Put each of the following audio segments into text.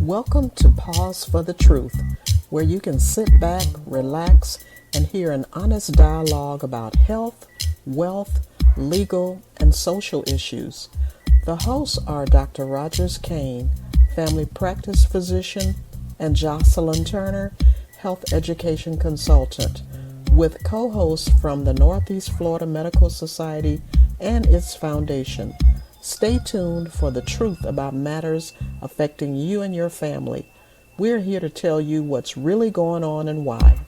Welcome to Pause for the Truth, where you can sit back, relax, and hear an honest dialogue about health, wealth, legal, and social issues. The hosts are Dr. Rogers Kane, family practice physician, and Jocelyn Turner, health education consultant, with co hosts from the Northeast Florida Medical Society and its foundation. Stay tuned for the truth about matters affecting you and your family. We're here to tell you what's really going on and why.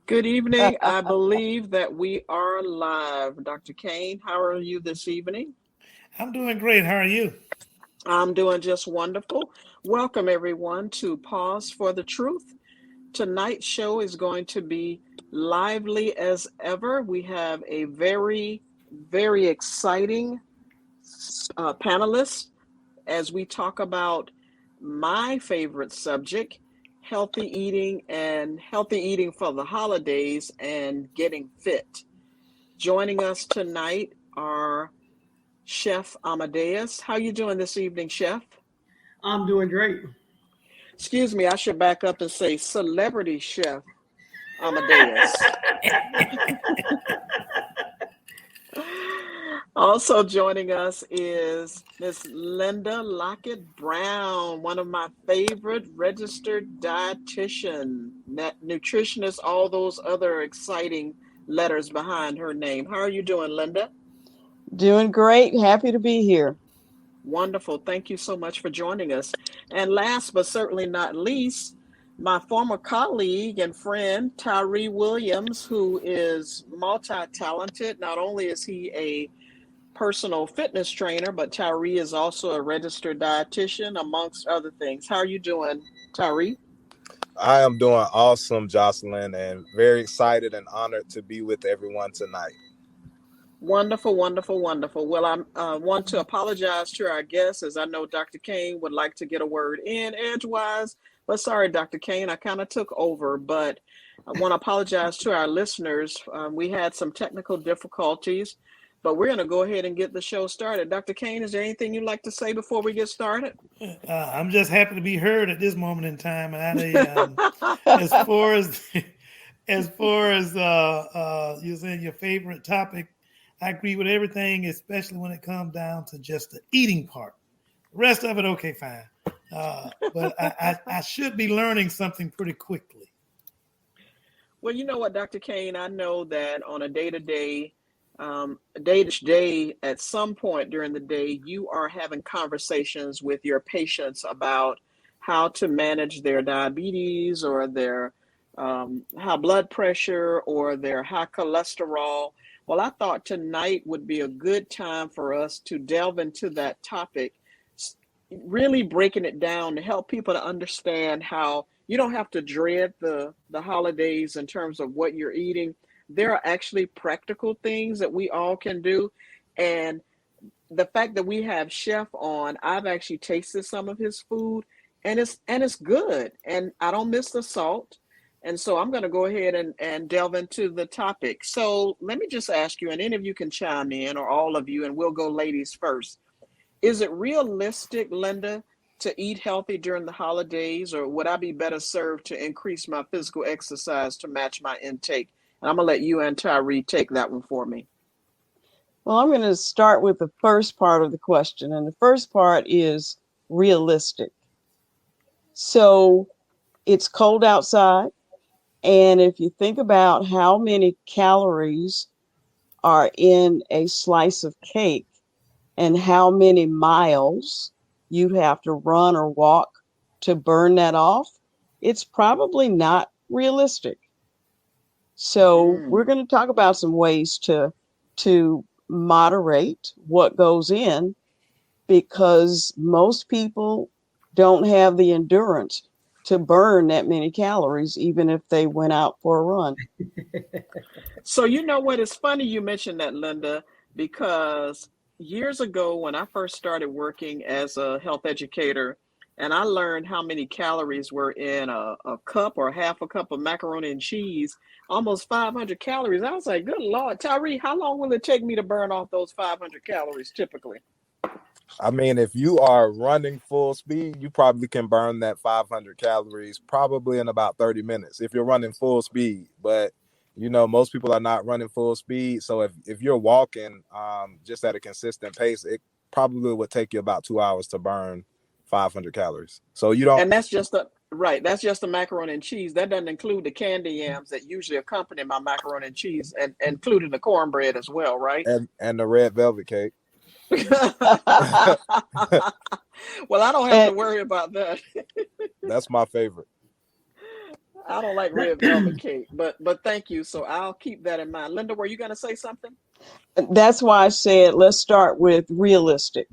Good evening. I believe that we are live. Dr. Kane, how are you this evening? I'm doing great. How are you? I'm doing just wonderful. Welcome, everyone, to Pause for the Truth. Tonight's show is going to be lively as ever. We have a very exciting panelist as we talk about my favorite subject, healthy eating for the holidays and getting fit. Joining us tonight are Chef Amadeus. How you doing this evening, Chef? I'm doing great. Excuse me, I should back up and say celebrity chef Amadeus. Also joining us is Miss Linda Lockett Brown, one of my favorite registered dietitian, nutritionist, all those other exciting letters behind her name. How are you doing, Linda? Doing great. Happy to be here. Wonderful. Thank you so much for joining us. And last but certainly not least, my former colleague and friend, Tyree Williams, who is multi-talented. Not only is he a personal fitness trainer, but Tyree is also a registered dietitian, amongst other things. How are you doing, Tyree? I am doing awesome, Jocelyn, and very excited and honored to be with everyone tonight. Wonderful, wonderful, wonderful. Well, I want to apologize to our guests, as I know Dr. Kane would like to get a word in edgewise. But sorry, Dr. Kane, I kind of took over. But I want to apologize to our listeners. We had some technical difficulties, but we're going to go ahead and get the show started. Dr. Kane, is there anything you'd like to say before we get started? I'm just happy to be heard at this moment in time. And as far as you're saying your favorite topic, I agree with everything, especially when it comes down to just the eating part. The rest of it, okay, fine. But I should be learning something pretty quickly. Well, you know what, Dr. Kane, I know that on a day-to-day, at some point during the day, you are having conversations with your patients about how to manage their diabetes or their high blood pressure or their high cholesterol. Well, I thought tonight would be a good time for us to delve into that topic, really breaking it down to help people to understand how you don't have to dread the holidays in terms of what you're eating. There are actually practical things that we all can do. And the fact that we have Chef on, I've actually tasted some of his food and it's good. And I don't miss the salt. And so I'm going to go ahead and delve into the topic. So let me just ask you, and any of you can chime in, or all of you, and we'll go ladies first. Is it realistic, Linda, to eat healthy during the holidays, or would I be better served to increase my physical exercise to match my intake? And I'm going to let you and Tyree take that one for me. Well, I'm going to start with the first part of the question. And the first part is realistic. So it's cold outside. And if you think about how many calories are in a slice of cake and how many miles you have to run or walk to burn that off, it's probably not realistic. So we're going to talk about some ways to moderate what goes in, because most people don't have the endurance to burn that many calories, even if they went out for a run. So you know what? It's funny you mentioned that, Linda, because years ago when I first started working as a health educator, and I learned how many calories were in a cup or half a cup of macaroni and cheese, almost 500 calories. I was like, good Lord, Tyree, how long will it take me to burn off those 500 calories typically? I mean, if you are running full speed, you probably can burn that 500 calories probably in about 30 minutes if you're running full speed. But most people are not running full speed. So if you're walking just at a consistent pace, it probably would take you about 2 hours to burn 500 calories. So you don't, And that's just the right. That's just the macaroni and cheese. That doesn't include the candy yams that usually accompany my macaroni and cheese, and including the cornbread as well, right? and the red velvet cake. Well, I don't have to And worry about that. That's my favorite. I don't like red velvet cake, but thank you. So I'll keep that in mind. Linda, were you going to say something? that's why I said let's start with realistic.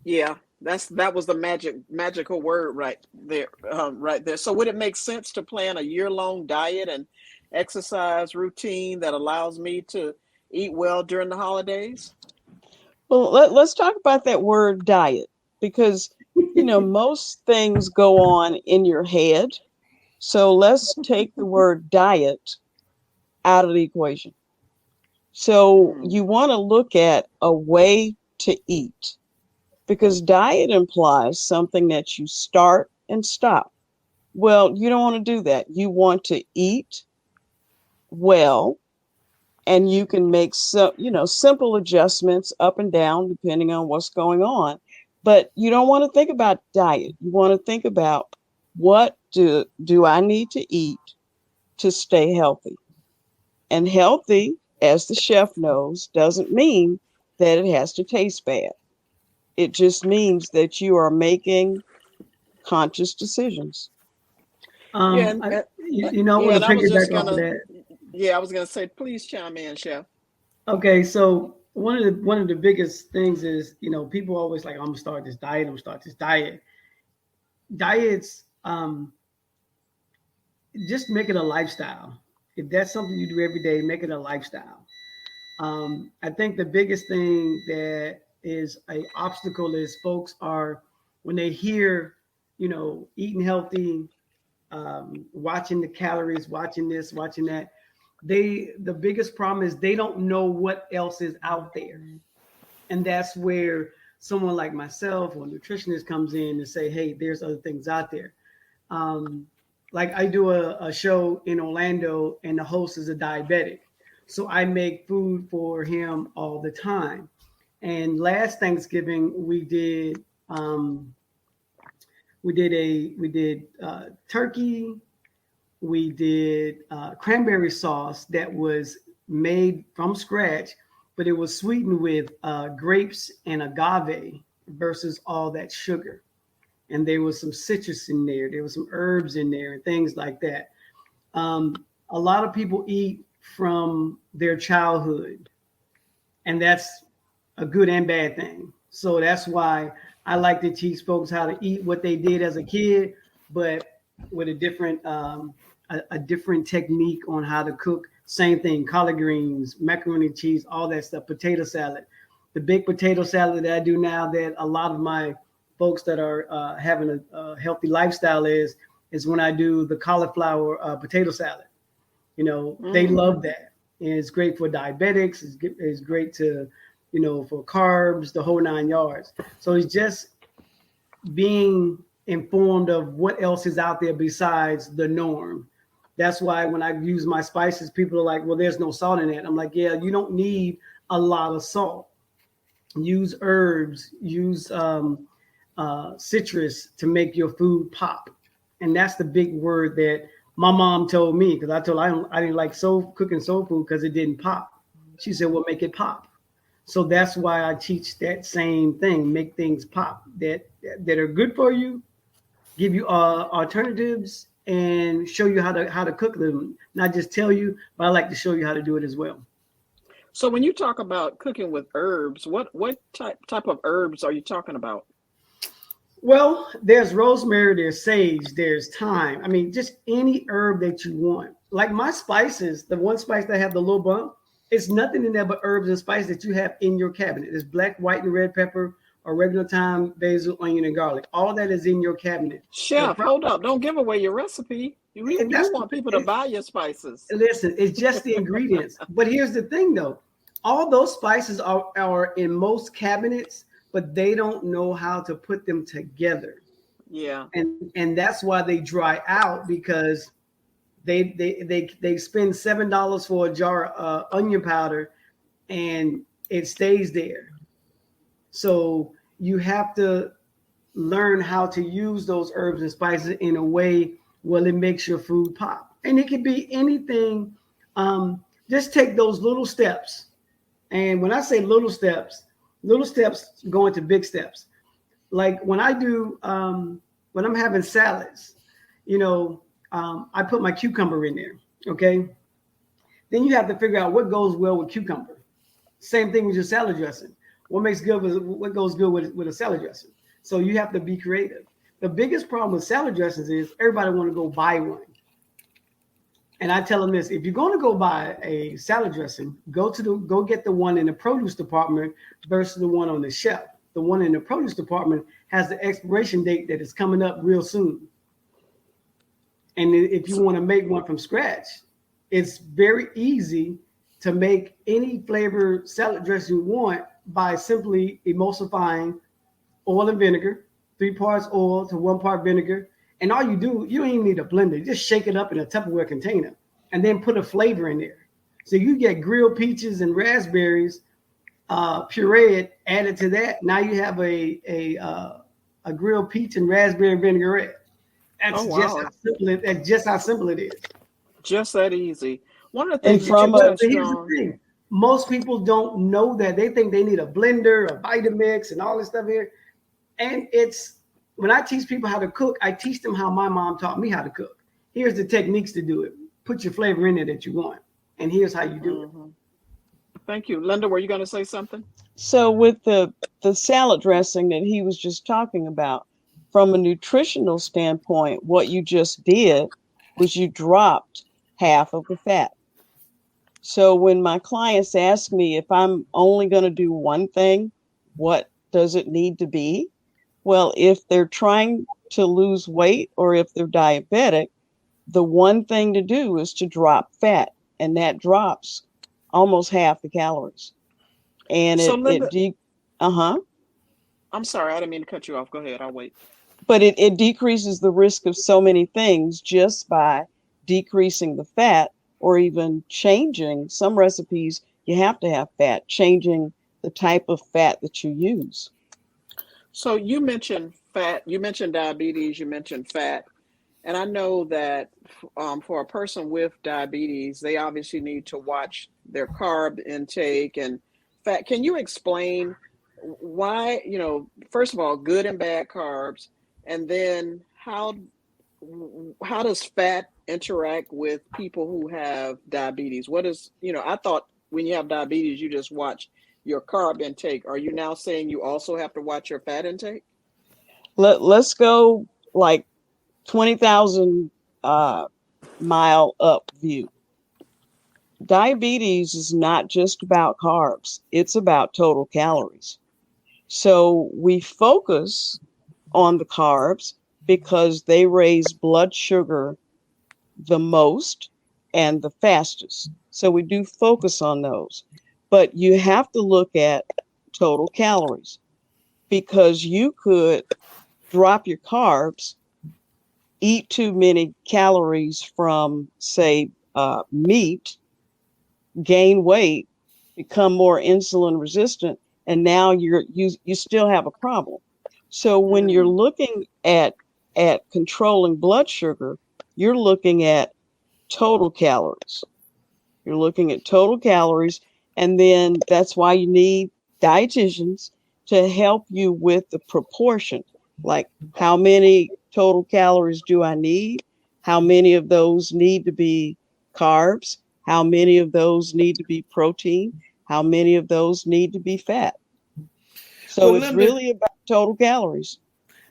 Yeah, that was the magical word right there, right there. So would it make sense to plan a year-long diet and exercise routine that allows me to eat well during the holidays? Well, let's talk about that word diet because, most things go on in your head. So let's take the word diet out of the equation. So Hmm. you want to look at a way to eat because diet implies something that you start and stop. Well, you don't want to do that. You want to eat well, and you can make simple adjustments up and down depending on what's going on. But you don't want to think about diet. You want to think about what do I need to eat to stay healthy? And healthy, as the chef knows, doesn't mean that it has to taste bad. It just means that you are making conscious decisions. Yeah, and, and I yeah, want and to I was just piggyback off of gonna, that. yeah, I was gonna say, please chime in, chef. Okay, so one of the biggest things is, people always like, I'm gonna start this diet. I'm gonna start this diet. Diets, just make it a lifestyle. If that's something you do every day, make it a lifestyle. I think the biggest thing that is a obstacle is folks are when they hear, eating healthy, watching the calories, watching this, watching that. The biggest problem is they don't know what else is out there, and that's where someone like myself or a nutritionist comes in and say, hey, there's other things out there. Um, like I do a show in Orlando, and the host is a diabetic, so I make food for him all the time. And last Thanksgiving we did turkey. We did cranberry sauce that was made from scratch, but it was sweetened with grapes and agave versus all that sugar. And there was some citrus in there. There was some herbs in there and things like that. A lot of people eat from their childhood, and that's a good and bad thing. So that's why I like to teach folks how to eat what they did as a kid, but with a different technique on how to cook. Same thing, collard greens, macaroni and cheese, all that stuff, potato salad. The big potato salad that I do now that a lot of my folks that are having a healthy lifestyle is when I do the cauliflower potato salad. They Mm. love that. And it's great for diabetics. It's great to, for carbs, the whole 9 yards. So it's just being informed of what else is out there besides the norm. That's why when I use my spices, people are like, well, there's no salt in it. I'm like, yeah, you don't need a lot of salt. Use herbs, use citrus to make your food pop. And that's the big word that my mom told me, because I didn't like cooking soul food because it didn't pop. She said, well, make it pop. So that's why I teach that same thing, make things pop that are good for you, give you alternatives, and show you how to cook them. Not just tell you, but I like to show you how to do it as well. So when you talk about cooking with herbs, what type of herbs are you talking about? Well, there's rosemary, there's sage, there's thyme. I mean, just any herb that you want. Like my spices, the one spice that I have the little bump, it's nothing in there but herbs and spices that you have in your cabinet. There's black, white, and red pepper, regular thyme, basil, onion, and garlic. All that is in your cabinet. Chef, hold up. Don't give away your recipe. And You want people to buy your spices. listen, it's just the ingredients. But here's the thing, though. All those spices are in most cabinets, but they don't know how to put them together. Yeah. And that's why they dry out, because they spend $7 for a jar of onion powder and it stays there. So you have to learn how to use those herbs and spices in a way where it makes your food pop. And it could be anything. Just take those little steps. And when I say little steps go into big steps. Like when I do, when I'm having salads, I put my cucumber in there. Okay. Then you have to figure out what goes well with cucumber. Same thing with your salad dressing. What goes good with a salad dressing? So you have to be creative. The biggest problem with salad dressings is everybody want to go buy one. And I tell them this: if you're going to go buy a salad dressing, go get the one in the produce department versus the one on the shelf. The one in the produce department has the expiration date that is coming up real soon. And if you want to make one from scratch, it's very easy to make any flavor salad dressing you want by simply emulsifying oil and vinegar, 3 parts oil to 1 part vinegar. And all you don't even need a blender. You just shake it up in a Tupperware container and then put a flavor in there. So you get grilled peaches and raspberries pureed added to that. Now you have a grilled peach and raspberry vinaigrette. That's just how simple it is. Just that easy. One of the And things from that you a- touched Here's the on. thing. Most people don't know that. They think they need a blender, a Vitamix, and all this stuff here. And it's when I teach people how to cook, I teach them how my mom taught me how to cook. Here's the techniques to do it. Put your flavor in there that you want. And here's how you do it. Thank you. Linda, were you going to say something? So with the salad dressing that he was just talking about, from a nutritional standpoint, what you just did was you dropped half of the fat. So when my clients ask me if I'm only going to do one thing, what does it need to be? Well, if they're trying to lose weight or if they're diabetic, the one thing to do is to drop fat, and that drops almost half the calories. And So, Linda, I'm sorry, I didn't mean to cut you off. Go ahead. I'll wait. but it decreases the risk of so many things just by decreasing the fat, or even changing some recipes. You have to have fat, changing the type of fat that you use. So you mentioned fat, you mentioned diabetes, you mentioned fat. And I know that for a person with diabetes, they obviously need to watch their carb intake and fat. Can you explain why, first of all, good and bad carbs, and then how does fat interact with people who have diabetes? What is, I thought when you have diabetes, you just watch your carb intake. Are you now saying you also have to watch your fat intake? Let's go like 20,000 mile up view. Diabetes is not just about carbs, it's about total calories. So we focus on the carbs because they raise blood sugar the most and the fastest. So we do focus on those. But you have to look at total calories, because you could drop your carbs, eat too many calories from, say, meat, gain weight, become more insulin resistant, and now you still have a problem. So when you're looking at controlling blood sugar, you're looking at total calories. You're looking at total calories, and then that's why you need dietitians to help you with the proportion. Like, how many total calories do I need? How many of those need to be carbs? How many of those need to be protein? How many of those need to be fat? So Well, it's Linda, really about total calories.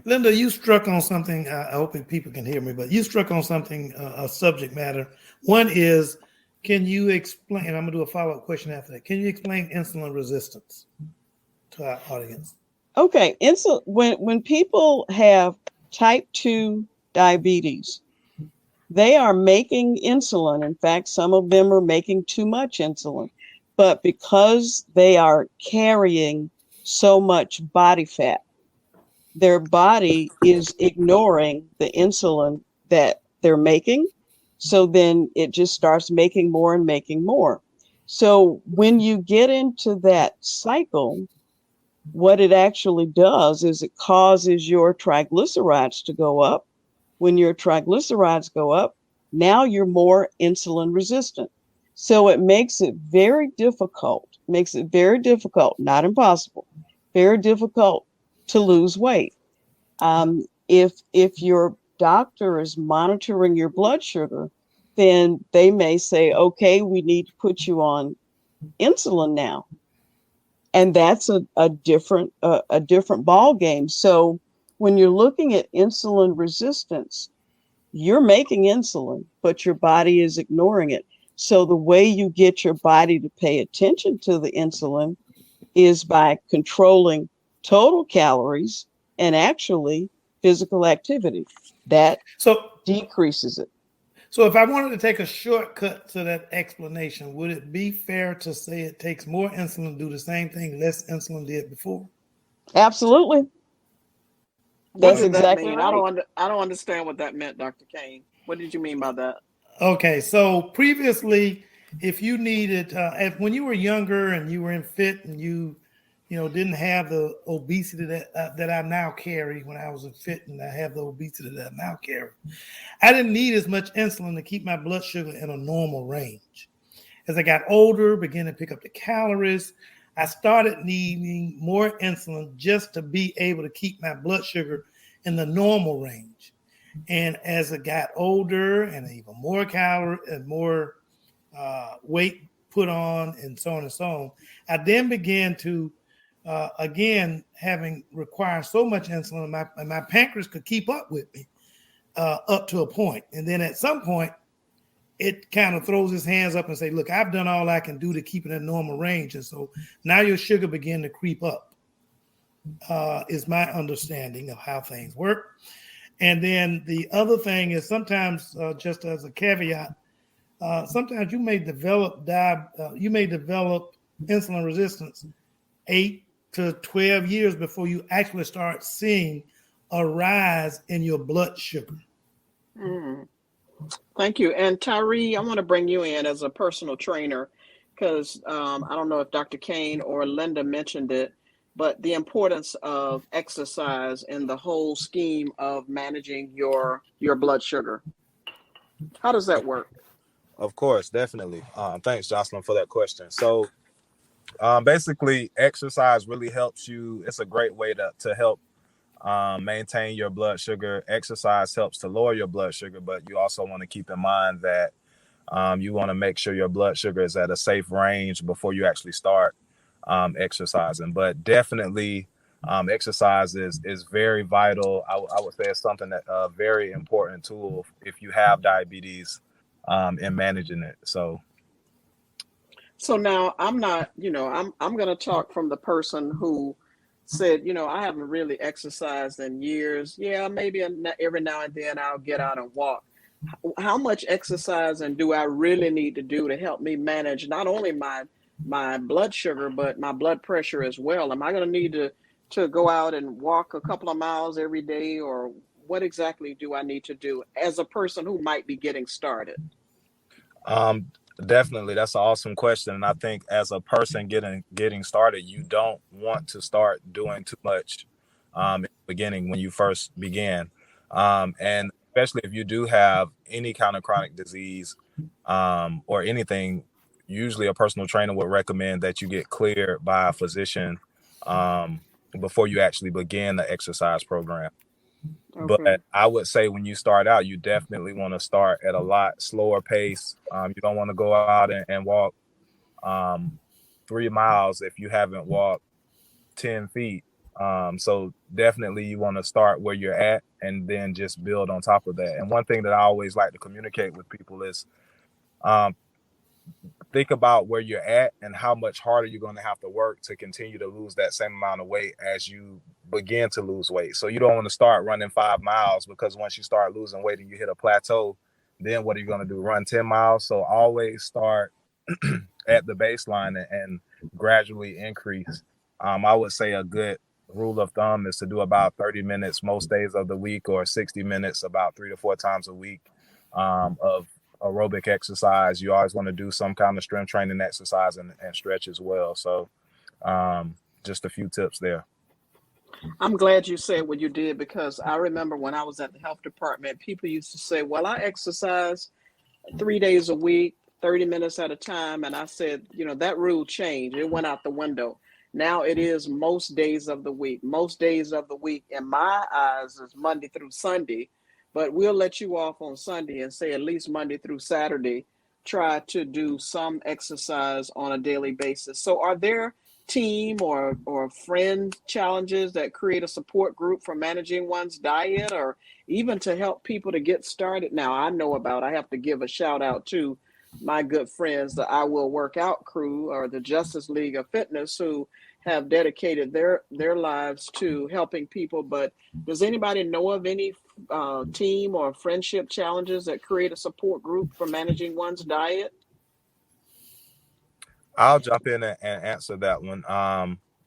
Linda, you struck on something. I hope people can hear me, but you struck on something, a subject matter. One is, can you explain, and I'm going to do a follow-up question after that. Can you explain insulin resistance to our audience? Okay, insulin when people have type 2 diabetes, they are making insulin. In fact, some of them are making too much insulin. But because they are carrying so much body fat, their body is ignoring the insulin that they're making. So then it just starts making more and making more. So when you get into that cycle, what it actually does is it causes your triglycerides to go up. When your triglycerides go up, now you're more insulin resistant. So it makes it very difficult, not impossible, very difficult to lose weight. If your doctor is monitoring your blood sugar, then they may say, okay, we need to put you on insulin now, and that's a different ball game. So when you're looking at insulin resistance, you're making insulin, but your body is ignoring it. So the way you get your body to pay attention to the insulin is by controlling total calories and actually physical activity. That So, decreases it. so if I wanted to take a shortcut to that explanation, would it be fair to say it takes more insulin to do the same thing less insulin did before? Absolutely. What That's did that exactly mean? right. I don't understand what that meant, Dr. Kane. What did you mean by that? Okay, so previously, if you needed, when you were younger and you were in fit and you didn't have the obesity that I now carry. When I was in fit and I have the obesity that I now carry, I didn't need as much insulin to keep my blood sugar in a normal range. As I got older, began to pick up the calories, I started needing more insulin just to be able to keep my blood sugar in the normal range. And as I got older and even more calorie and more weight put on and so on and so on, I then began to, again, having required so much insulin, my pancreas could keep up with me up to a point. And then at some point, it kind of throws its hands up and say, look, I've done all I can do to keep it in normal range. And so now your sugar begin to creep up, is my understanding of how things work. And then the other thing is sometimes, just as a caveat, sometimes you may develop insulin resistance 8 to 12 years before you actually start seeing a rise in your blood sugar. Mm. Thank you. And Tyree, I want to bring you in as a personal trainer because I don't know if Dr. Kane or Linda mentioned it, but the importance of exercise in the whole scheme of managing your blood sugar. How does that work? Of course, definitely. Thanks, Jocelyn, for that question. So basically, exercise really helps you. It's a great way to help maintain your blood sugar. Exercise helps to lower your blood sugar, but you also want to keep in mind that you want to make sure your blood sugar is at a safe range before you actually start exercising. But definitely, exercise is very vital. I would say it's something that a very important tool if you have diabetes in managing it. So now I'm not, I'm going to talk from the person who said, I haven't really exercised in years. Yeah, maybe every now and then I'll get out and walk. How much exercise and do I really need to do to help me manage not only my blood sugar but my blood pressure as well? Am I going to need to go out and walk a couple of miles every day, or what exactly do I need to do as a person who might be getting started? Um, Definitely, that's an awesome question. And I think as a person getting started, you don't want to start doing too much in the beginning when you first begin. And especially if you do have any kind of chronic disease or anything, usually a personal trainer would recommend that you get cleared by a physician um, before you actually begin the exercise program. Okay. But I would say when you start out, you definitely want to start at a lot slower pace. You don't want to go out and walk um, 3 miles if you haven't walked 10 feet. So definitely you want to start where you're at and then just build on top of that. And one thing that I always like to communicate with people is um, think about where you're at and how much harder you're going to have to work to continue to lose that same amount of weight as you begin to lose weight. So you don't want to start running 5 miles, because once you start losing weight and you hit a plateau, then what are you going to do? Run 10 miles? So always start at the baseline and gradually increase. I would say a good rule of thumb is to do about 30 minutes most days of the week, or 60 minutes about 3 to 4 times a week of aerobic exercise. You always want to do some kind of strength training exercise and stretch as well. So just a few tips there. I'm glad you said what you did, because I remember when I was at the health department, people used to say, well, I exercise 3 days a week, 30 minutes at a time. And I said, that rule changed. It went out the window. Now it is most days of the week. Most days of the week, in my eyes, is Monday through Sunday. But we'll let you off on Sunday and say at least Monday through Saturday, try to do some exercise on a daily basis. So are there team or friend challenges that create a support group for managing one's diet, or even to help people to get started? Now, I have to give a shout out to my good friends, the I Will Work Out crew, or the Justice League of Fitness, who have dedicated their lives to helping people. But does anybody know of any team or friendship challenges that create a support group for managing one's diet? I'll jump in and answer that one.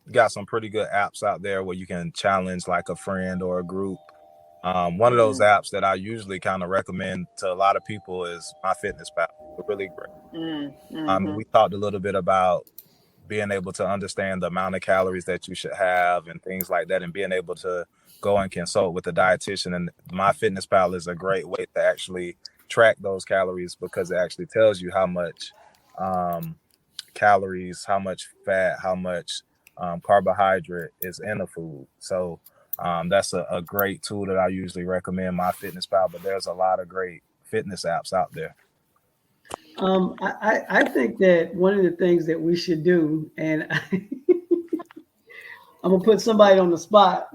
You got some pretty good apps out there where you can challenge like a friend or a group. One of those apps that I usually kind of recommend to a lot of people is MyFitnessPal. It's really great. We talked a little bit about being able to understand the amount of calories that you should have and things like that, and being able to go and consult with a dietitian. And MyFitnessPal is a great way to actually track those calories, because it actually tells you how much calories, how much fat, how much carbohydrate is in a food. So that's a great tool that I usually recommend, MyFitnessPal, but there's a lot of great fitness apps out there. I think that one of the things that we should do, and I'm gonna put somebody on the spot,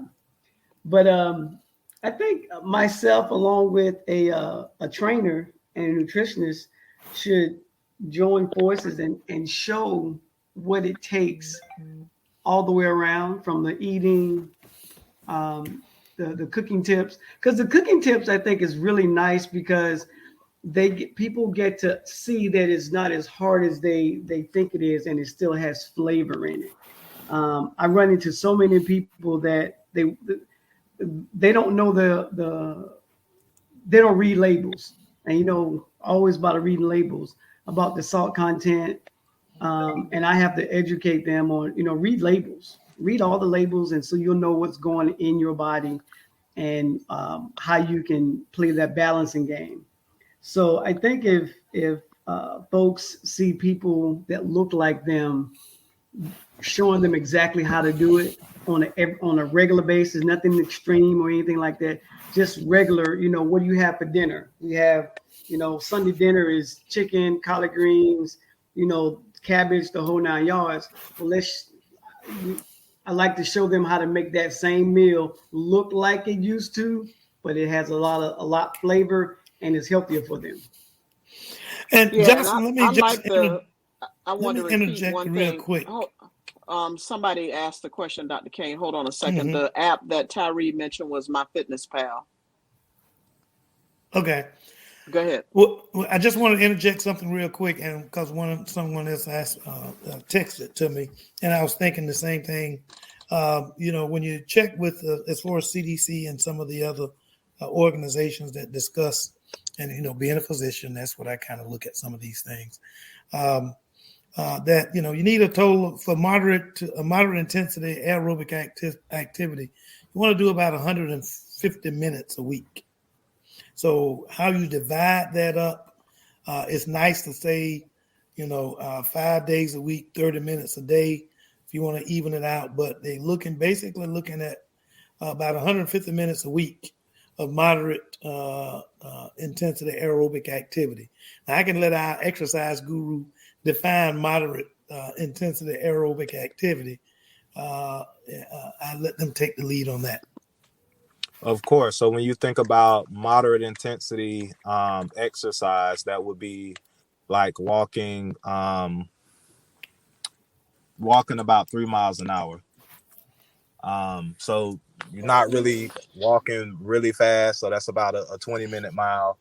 but I think myself, along with a trainer and a nutritionist, should join forces and show what it takes all the way around, from the eating, the cooking tips. Because the cooking tips, I think, is really nice, because people get to see that it's not as hard as they think it is, and it still has flavor in it. I run into so many people that they don't know they don't read labels, and always about reading labels about the salt content, and I have to educate them on read labels, read all the labels, and so you'll know what's going in your body, and how you can play that balancing game. So I think if folks see people that look like them, showing them exactly how to do it on a regular basis, nothing extreme or anything like that, just regular. What do you have for dinner? We have, Sunday dinner is chicken, collard greens, cabbage, the whole 9 yards. Well, I like to show them how to make that same meal look like it used to, but it has a lot flavor, and it's healthier for them. And Yeah, Justin, and I want to repeat interject one real thing. quick. Somebody asked the question, Dr. Kane. Hold on a second. The app that Tyree mentioned was MyFitnessPal. Okay. Go ahead. Well, I just want to interject something real quick, and because someone else asked, texted to me, and I was thinking the same thing. When you check with as far as CDC and some of the other organizations that discuss, and being a physician, that's what I kind of look at some of these things. That you need a total for moderate intensity aerobic activity. You want to do about 150 minutes a week. So how you divide that up, it's nice to say, 5 days a week, 30 minutes a day, if you want to even it out. But they basically looking at about 150 minutes a week of moderate intensity aerobic activity. Now, I can let our exercise guru define moderate intensity aerobic activity. I let them take the lead on that. Of course. So when you think about moderate intensity exercise, that would be like walking about 3 miles an hour. So you're not really walking really fast. So that's about a 20-minute mile.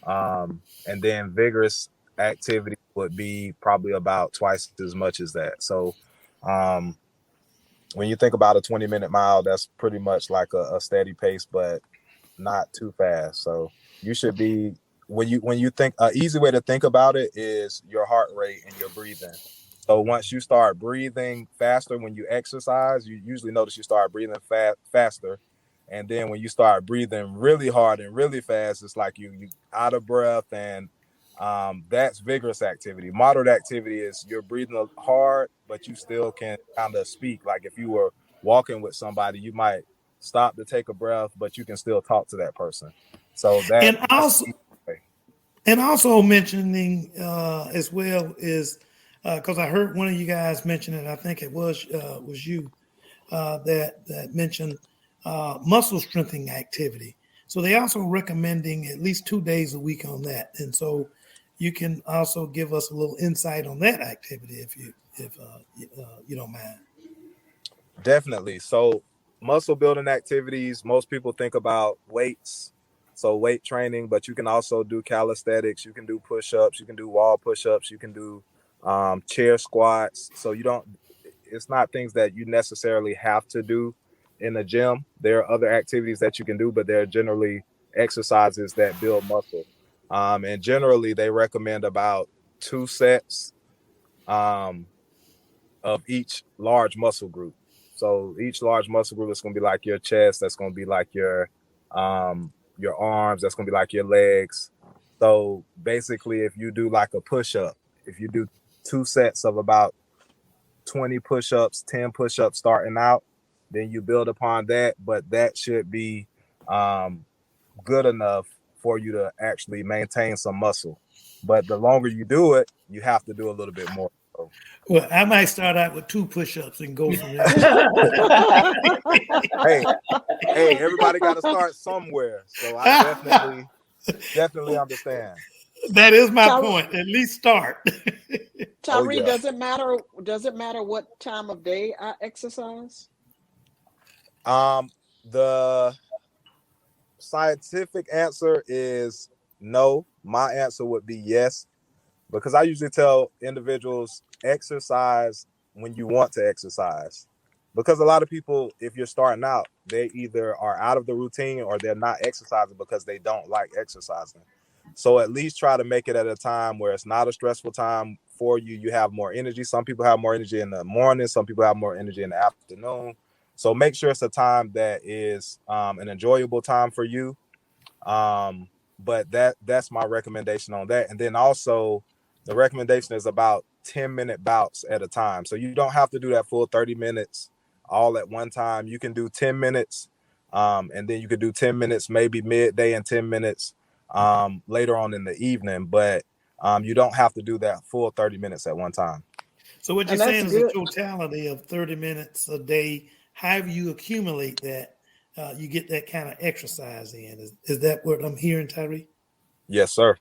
And then vigorous activity would be probably about twice as much as that. So um, when you think about a 20-minute mile, that's pretty much like a steady pace, but not too fast. So you should be, when you think, an easy way to think about it is your heart rate and your breathing. So once you start breathing faster when you exercise, you usually notice you start breathing faster. And then when you start breathing really hard and really fast, it's like you out of breath, and that's vigorous activity. Moderate activity is you're breathing hard, but you still can kind of speak. Like if you were walking with somebody, you might stop to take a breath, but you can still talk to that person. So And that's also, the easy way. and also mentioning as well is because I heard one of you guys mention it. I think it was you that mentioned muscle strengthening activity. So they also recommending at least 2 days a week on that. And so you can also give us a little insight on that activity if you don't mind. Definitely. So muscle building activities, most people think about weights, so weight training, but you can also do calisthenics, you can do push-ups, you can do wall push-ups, you can do chair squats. So you don't, it's not things that you necessarily have to do in the gym. There are other activities that you can do, but they're generally exercises that build muscle. And generally they recommend about 2 sets. Of each large muscle group. So each large muscle group is going to be like your chest. That's going to be like your arms. That's going to be like your legs. So basically, if you do like a push up, if you do 2 sets of about 20 push-ups, 10 push-ups starting out, then you build upon that. But that should be good enough for you to actually maintain some muscle. But the longer you do it, you have to do a little bit more. So, Well, I might start out with 2 push-ups and go from there. hey, everybody got to start somewhere. So I definitely understand. That is my Ty- point. At least start. Oh Tyree, yeah. does it matter? Does it matter what time of day I exercise? The scientific answer is no. My answer would be yes, because I usually tell individuals exercise when you want to exercise. Because a lot of people, if you're starting out, they either are out of the routine or they're not exercising because they don't like exercising. So at least try to make it at a time where it's not a stressful time for you. You have more energy. Some people have more energy in the morning. Some people have more energy in the afternoon. So make sure it's a time that is an enjoyable time for you. But that's my recommendation on that. And then also the recommendation is about 10-minute bouts at a time. So you don't have to do that full 30 minutes all at one time. You can do 10 minutes. And then you could do 10 minutes, maybe midday, and 10 minutes later on in the evening. But you don't have to do that full 30 minutes at one time. So what you're And that's saying is a good. totality of 30 minutes a day. However you accumulate that, you get that kind of exercise in. Is that what I'm hearing, Tyree? Yes, sir.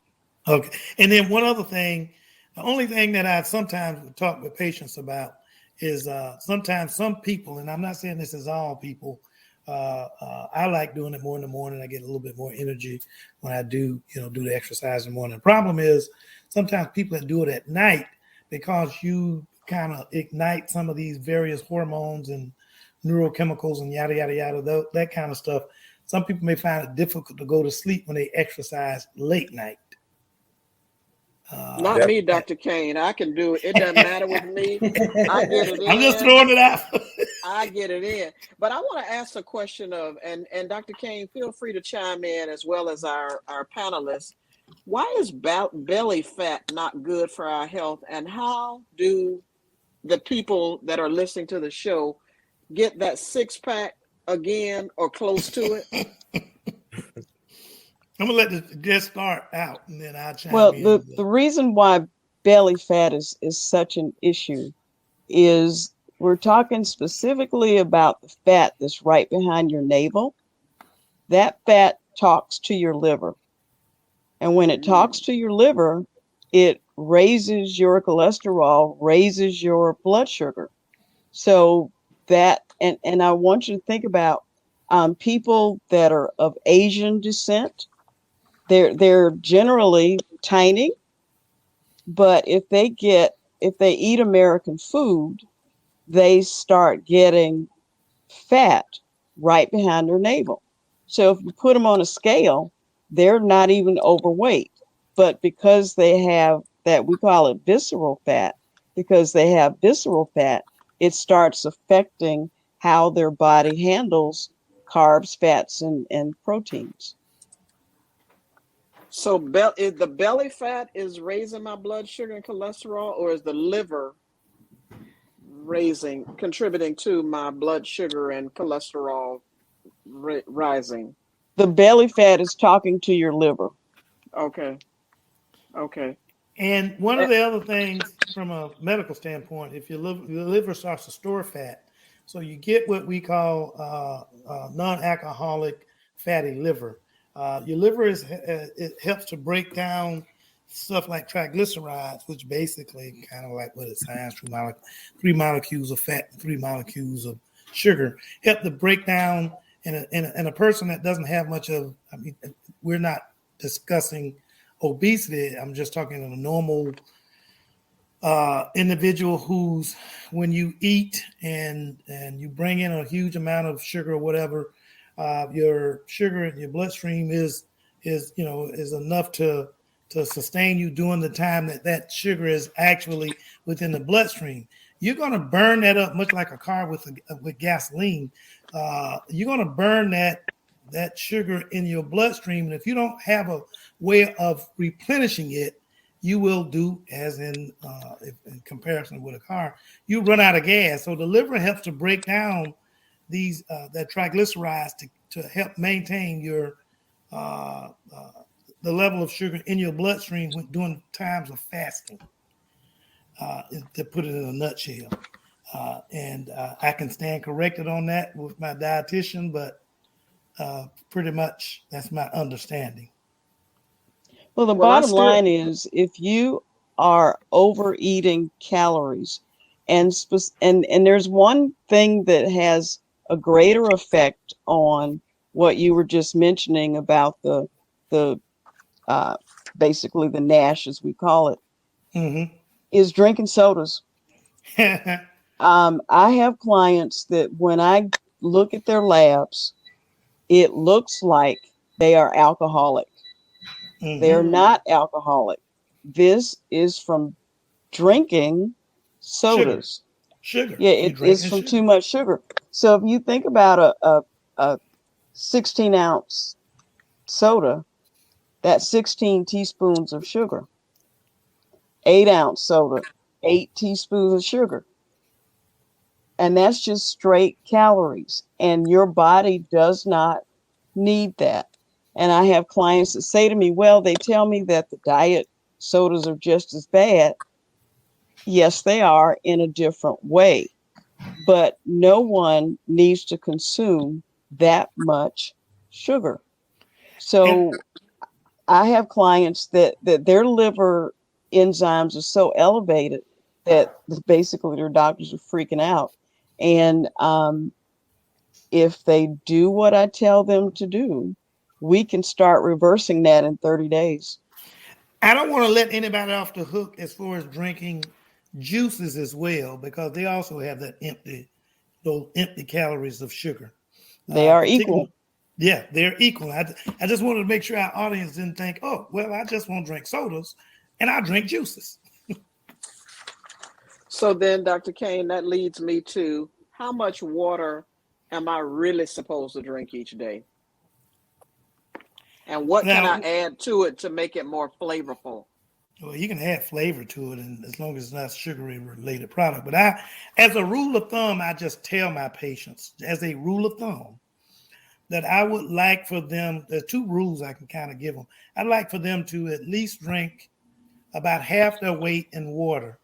Okay. And then one other thing, the only thing that I sometimes talk with patients about is sometimes some people, and I'm not saying this is all people, I like doing it more in the morning. I get a little bit more energy when I do the exercise in the morning. The problem is sometimes people that do it at night, because you kind of ignite some of these various hormones and neurochemicals and yada, yada, yada, that kind of stuff. Some people may find it difficult to go to sleep when they exercise late night. Not me, Dr. Kane. I can do it. It doesn't matter with me. I get it I'm just in. throwing it out. I get it in. But I want to ask a question of, and Dr. Kane, feel free to chime in as well as our panelists. Why is belly fat not good for our health? And how do the people that are listening to the show get that 6-pack again or close to it? I'm gonna let the guest start out, and then I'll chime Well, in. the reason why belly fat is such an issue is we're talking specifically about the fat that's right behind your navel. That fat talks to your liver. And when it talks to your liver, it raises your cholesterol, raises your blood sugar. So that, and I want you to think about people that are of Asian descent. They're generally tiny, but if they eat American food, they start getting fat right behind their navel. So if you put them on a scale, they're not even overweight. But because they have that, we call it visceral fat, because they have visceral fat, it starts affecting how their body handles carbs, fats, and proteins. So, is the belly fat is raising my blood sugar and cholesterol, or is the liver contributing to my blood sugar and cholesterol rising? The belly fat is talking to your liver. Okay. Okay. And one Eh, of the other things from a medical standpoint, if your liver starts to store fat, so you get what we call non-alcoholic fatty liver. Your liver it helps to break down stuff like triglycerides, which basically kind of like what it sounds, three molecules of fat, 3 molecules of sugar, help to break down in a person that doesn't have much of. I mean, we're not discussing obesity. I'm just talking of a normal individual who's, when you eat and you bring in a huge amount of sugar or whatever, your sugar in your bloodstream is enough to sustain you during the time that sugar is actually within the bloodstream. You're going to burn that up much like a car with gasoline. You're going to burn that sugar in your bloodstream, and if you don't have a way of replenishing it, you will do as in comparison with a car, you run out of gas. So the liver helps to break down these that triglycerides to help maintain your the level of sugar in your bloodstream during times of fasting. To put it in a nutshell, and I can stand corrected on that with my dietitian, but pretty much that's my understanding. Well, the well, I bottom still line is if you are overeating calories, and there's one thing that has a greater effect on what you were just mentioning about the uh, basically the NASH, as we call it, Mm-hmm. is drinking sodas. I have clients that when I look at their labs, it looks like they are alcoholic. They are Mm-hmm. mm, not alcoholic. This is from drinking Sugar. sodas. Sugar. Yeah, You it's drinking from sugar. too much sugar. So if you think about a 16-ounce soda, that's 16 teaspoons of sugar. 8-ounce soda, 8 teaspoons of sugar. And that's just straight calories. And your body does not need that. And I have clients that say to me, well, they tell me that the diet sodas are just as bad. Yes, they are in a different way, but no one needs to consume that much sugar. And So I have clients that their liver enzymes are so elevated that basically their doctors are freaking out. And if they do what I tell them to do, we can start reversing that in 30 days. I don't want to let anybody off the hook as far as drinking juices as well, because they also have those empty calories of sugar. They are Particularly, equal. yeah, they're equal. I just wanted to make sure our audience didn't think, oh, well, I just won't drink sodas and I drink juices. so then, Dr. Kane, that leads me to how much water am I really supposed to drink each day? And what can I Now, add to it to make it more flavorful? well, you can add flavor to it, and as long as it's not sugary related product. But as a rule of thumb, I just tell my patients, as a rule of thumb, that I would like for them. There's two rules I can kind of give them. I'd like for them to at least drink about half their weight in water,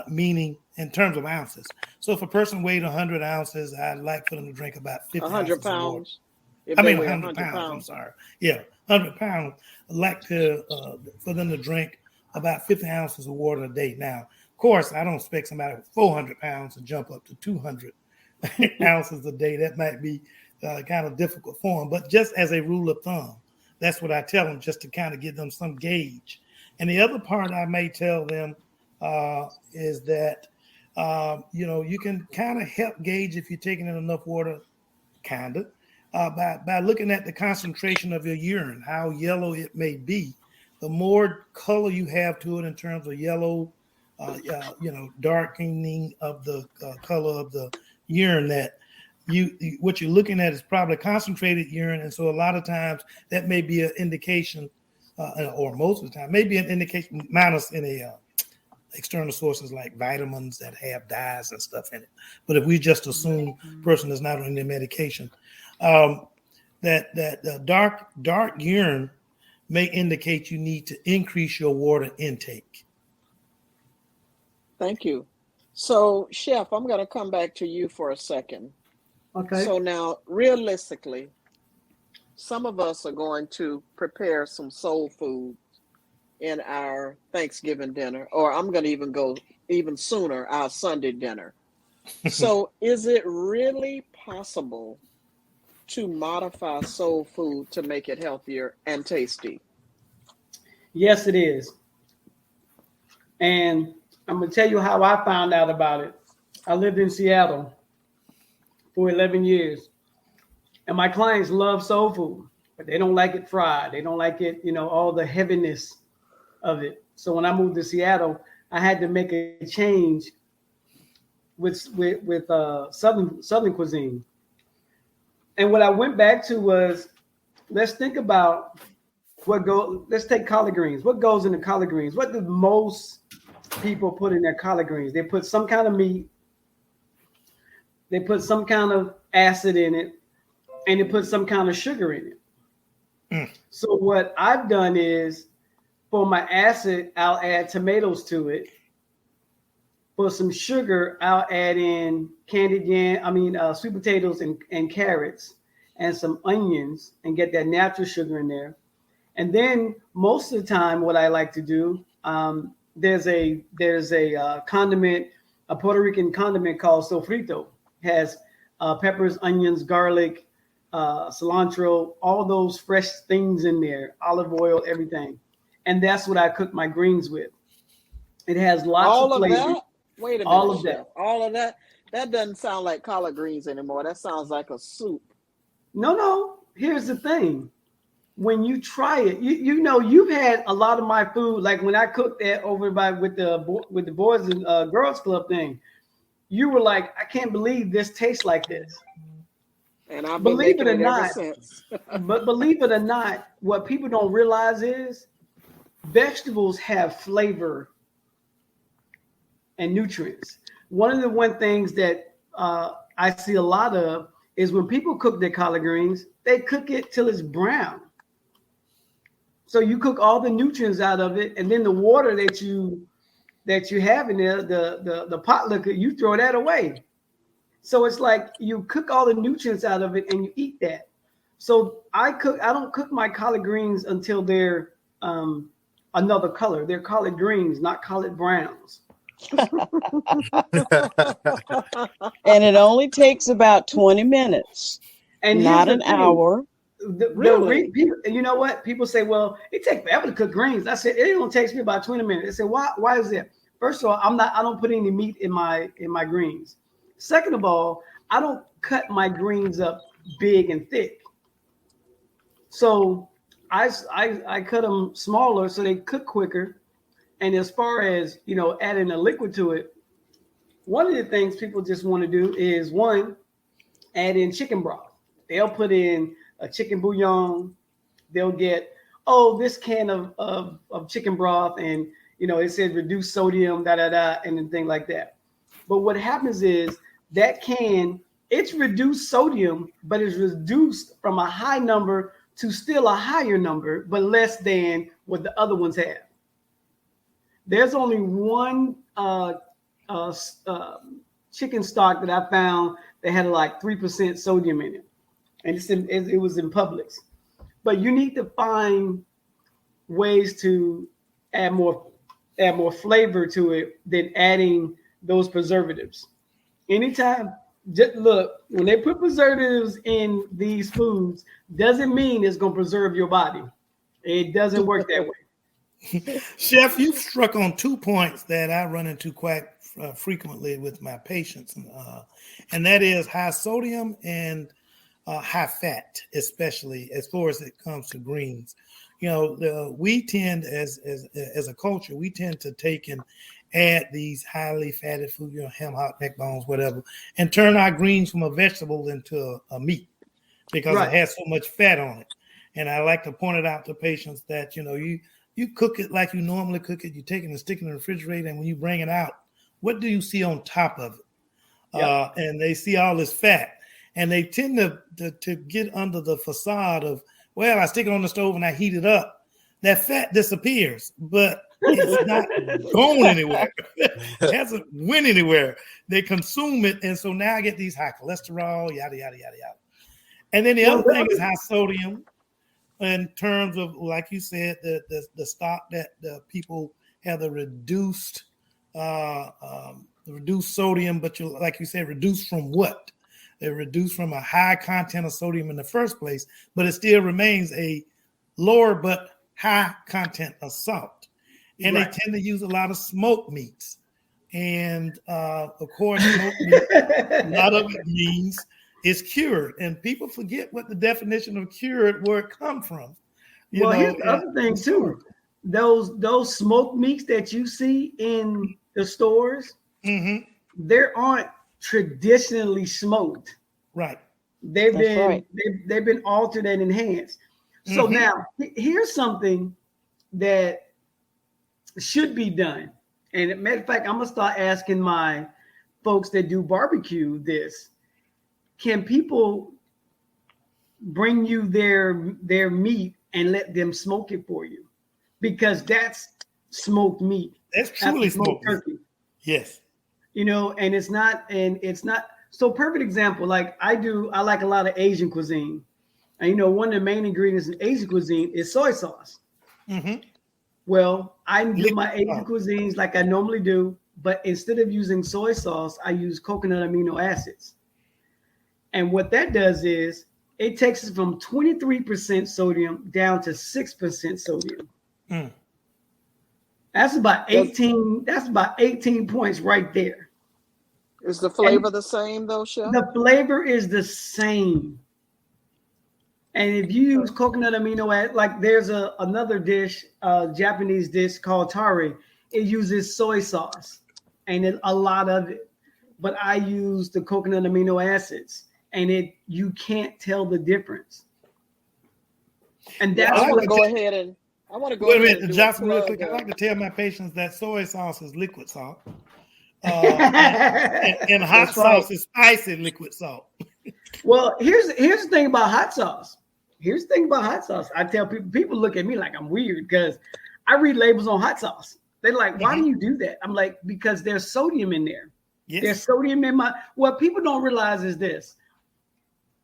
meaning in terms of ounces. So if a person weighed 100 ounces, I'd like for them to drink about 50 100 ounces of water. pounds if I they mean, weigh 100 100 pounds. I'm pounds. sorry. Yeah, 100 pounds. I'd like to for them to drink about 50 ounces of water a day. Now, of course, I don't expect somebody with 400 pounds to jump up to 200 ounces a day. That might be kind of difficult for them. But just as a rule of thumb, that's what I tell them, just to kind of give them some gauge. And the other part I may tell them is that, you can kind of help gauge if you're taking in enough water, kind of, by looking at the concentration of your urine, how yellow it may be. The more color you have to it in terms of yellow, darkening of the color of the urine, that what you're looking at is probably concentrated urine. And so a lot of times that may be an indication, or most of the time, maybe an indication, minus any external sources like vitamins that have dyes and stuff in it. But if we just assume person is not on any medication, that dark urine may indicate you need to increase your water intake. Thank you. So, Chef, I'm going to come back to you for a second. Okay. So now, realistically, some of us are going to prepare some soul food in our Thanksgiving dinner, or I'm going to even go even sooner, our Sunday dinner. So is it really possible to modify soul food to make it healthier and tasty? Yes, it is. And I'm going to tell you how I found out about it. I lived in Seattle for 11 years. And my clients love soul food, but they don't like it fried. They don't like it, all the heaviness of it. So when I moved to Seattle, I had to make a change with Southern cuisine. And what I went back to was, let's think about let's take collard greens. What goes in the collard greens? What do most people put in their collard greens? They put some kind of meat, they put some kind of acid in it, and they put some kind of sugar in it. So what I've done is, for my acid, I'll add tomatoes to it. For some sugar, I'll add in sweet potatoes and carrots and some onions and get that natural sugar in there. And then most of the time, what I like to do, there's a condiment, a Puerto Rican condiment called Sofrito. It has peppers, onions, garlic, cilantro, all those fresh things in there, olive oil, everything. And that's what I cook my greens with. It has lots of flavor. All of that? Wait a minute, All of Chef. that. All of that? That doesn't sound like collard greens anymore. That sounds like a soup. No. Here's the thing. When you try it, you've had a lot of my food. Like when I cooked that over with the Boys and Girls Club thing, you were like, I can't believe this tastes like this. And I've been making it ever since. But believe it or not, what people don't realize is vegetables have flavor and nutrients. One of the things that I see a lot of is when people cook their collard greens, they cook it till it's brown. So you cook all the nutrients out of it, and then the water that you have in there, the pot liquor, you throw that away. So it's like you cook all the nutrients out of it and you eat that. So I don't cook my collard greens until they're another color. They're collard greens, not collard browns. And it only takes about 20 minutes, And not an hour. Really? You know what? People say, well, it takes forever to cook greens. I said, it only takes me about 20 minutes. They say, why is that? First of all, I don't put any meat in my greens. Second of all, I don't cut my greens up big and thick. So I cut them smaller so they cook quicker. And as far as, adding a liquid to it, one of the things people just want to do is, one, add in chicken broth. They'll put in a chicken bouillon. They'll get, this can of chicken broth, and it says reduced sodium, and then things like that. But what happens is that it's reduced sodium, but it's reduced from a high number to still a higher number, but less than what the other ones have. There's only one chicken stock that I found that had like 3% sodium in it, and it was in Publix. But you need to find ways to add more add more flavor to it than adding those preservatives. Anytime, just look, when they put preservatives in these foods, doesn't mean it's going to preserve your body. It doesn't work that way. Chef, you've struck on 2 points that I run into quite frequently with my patients, and that is high sodium and high fat, especially as far as it comes to greens. You know, we tend as a culture, we tend to take and add these highly fatted food, you know, ham, hock, neck bones, whatever, and turn our greens from a vegetable into a meat because it has so much fat on it. And I like to point it out to patients that, you know, you cook it like you normally cook it. You take it and stick it in the refrigerator, and when you bring it out, what do you see on top of it? And they see all this fat, and they tend to get under the facade of, well, I stick it on the stove and I heat it up. That fat disappears, but it's not going anywhere. It hasn't went anywhere. They consume it, and so now I get these high cholesterol, yada, yada, yada, yada. And then the other thing is high sodium in terms of, like you said, the stock that the people have the reduced sodium, but like you said, reduced from what? They're reduced from a high content of sodium in the first place, but it still remains a lower but high content of salt. And they tend to use a lot of smoked meats. And of course, smoked meat, a lot of it means it's cured. And people forget what the definition of cured, where it come from. Here's the other thing too. Those smoked meats that you see in the stores, they aren't traditionally smoked. Right. They've been altered and enhanced. So now here's something that should be done. And as a matter of fact, I'm gonna start asking my folks that do barbecue this. Can people bring you their meat and let them smoke it for you? Because that's smoked meat. That's truly smoked turkey. Yes. You know, and it's not so perfect example. Like I like a lot of Asian cuisine. And you know, one of the main ingredients in Asian cuisine is soy sauce. Well, I do my Asian cuisines like I normally do, but instead of using soy sauce, I use coconut amino acids. And what that does is it takes it from 23% sodium down to 6% sodium. That's about 18. That's about 18 points right there. Is the flavor the same though, Chef? The flavor is the same. And if you use coconut amino acid, like there's another dish, Japanese dish called Tyree. It uses soy sauce and a lot of it. But I use the coconut amino acids, and you can't tell the difference. And that's I want to go ahead and wait a minute, Johnson, real quick. I like to tell my patients that soy sauce is liquid salt. And hot sauce is spicy liquid salt. Well, here's the thing about hot sauce. I tell people look at me like I'm weird because I read labels on hot sauce. They're like, why do you do that? I'm like, because there's sodium in there. Yes. There's sodium in what people don't realize is this.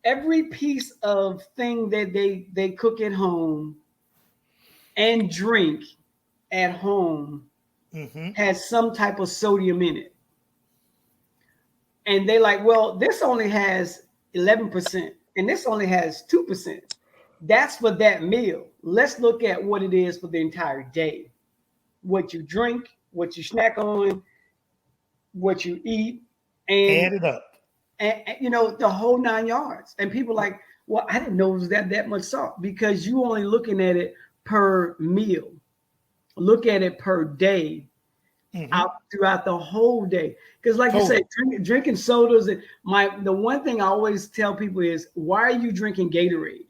Every piece of thing that they cook at home and drink at home has some type of sodium in it. And they like, well, this only has 11% and this only has 2%. That's for that meal. Let's look at what it is for the entire day. What you drink, what you snack on, what you eat, and add it up. And you know, the whole 9 yards. And people like, well, I didn't know it was that much salt, because you only looking at it per meal. Look at it per day, out throughout the whole day. Because like you said, drinking sodas. The one thing I always tell people is, why are you drinking Gatorade?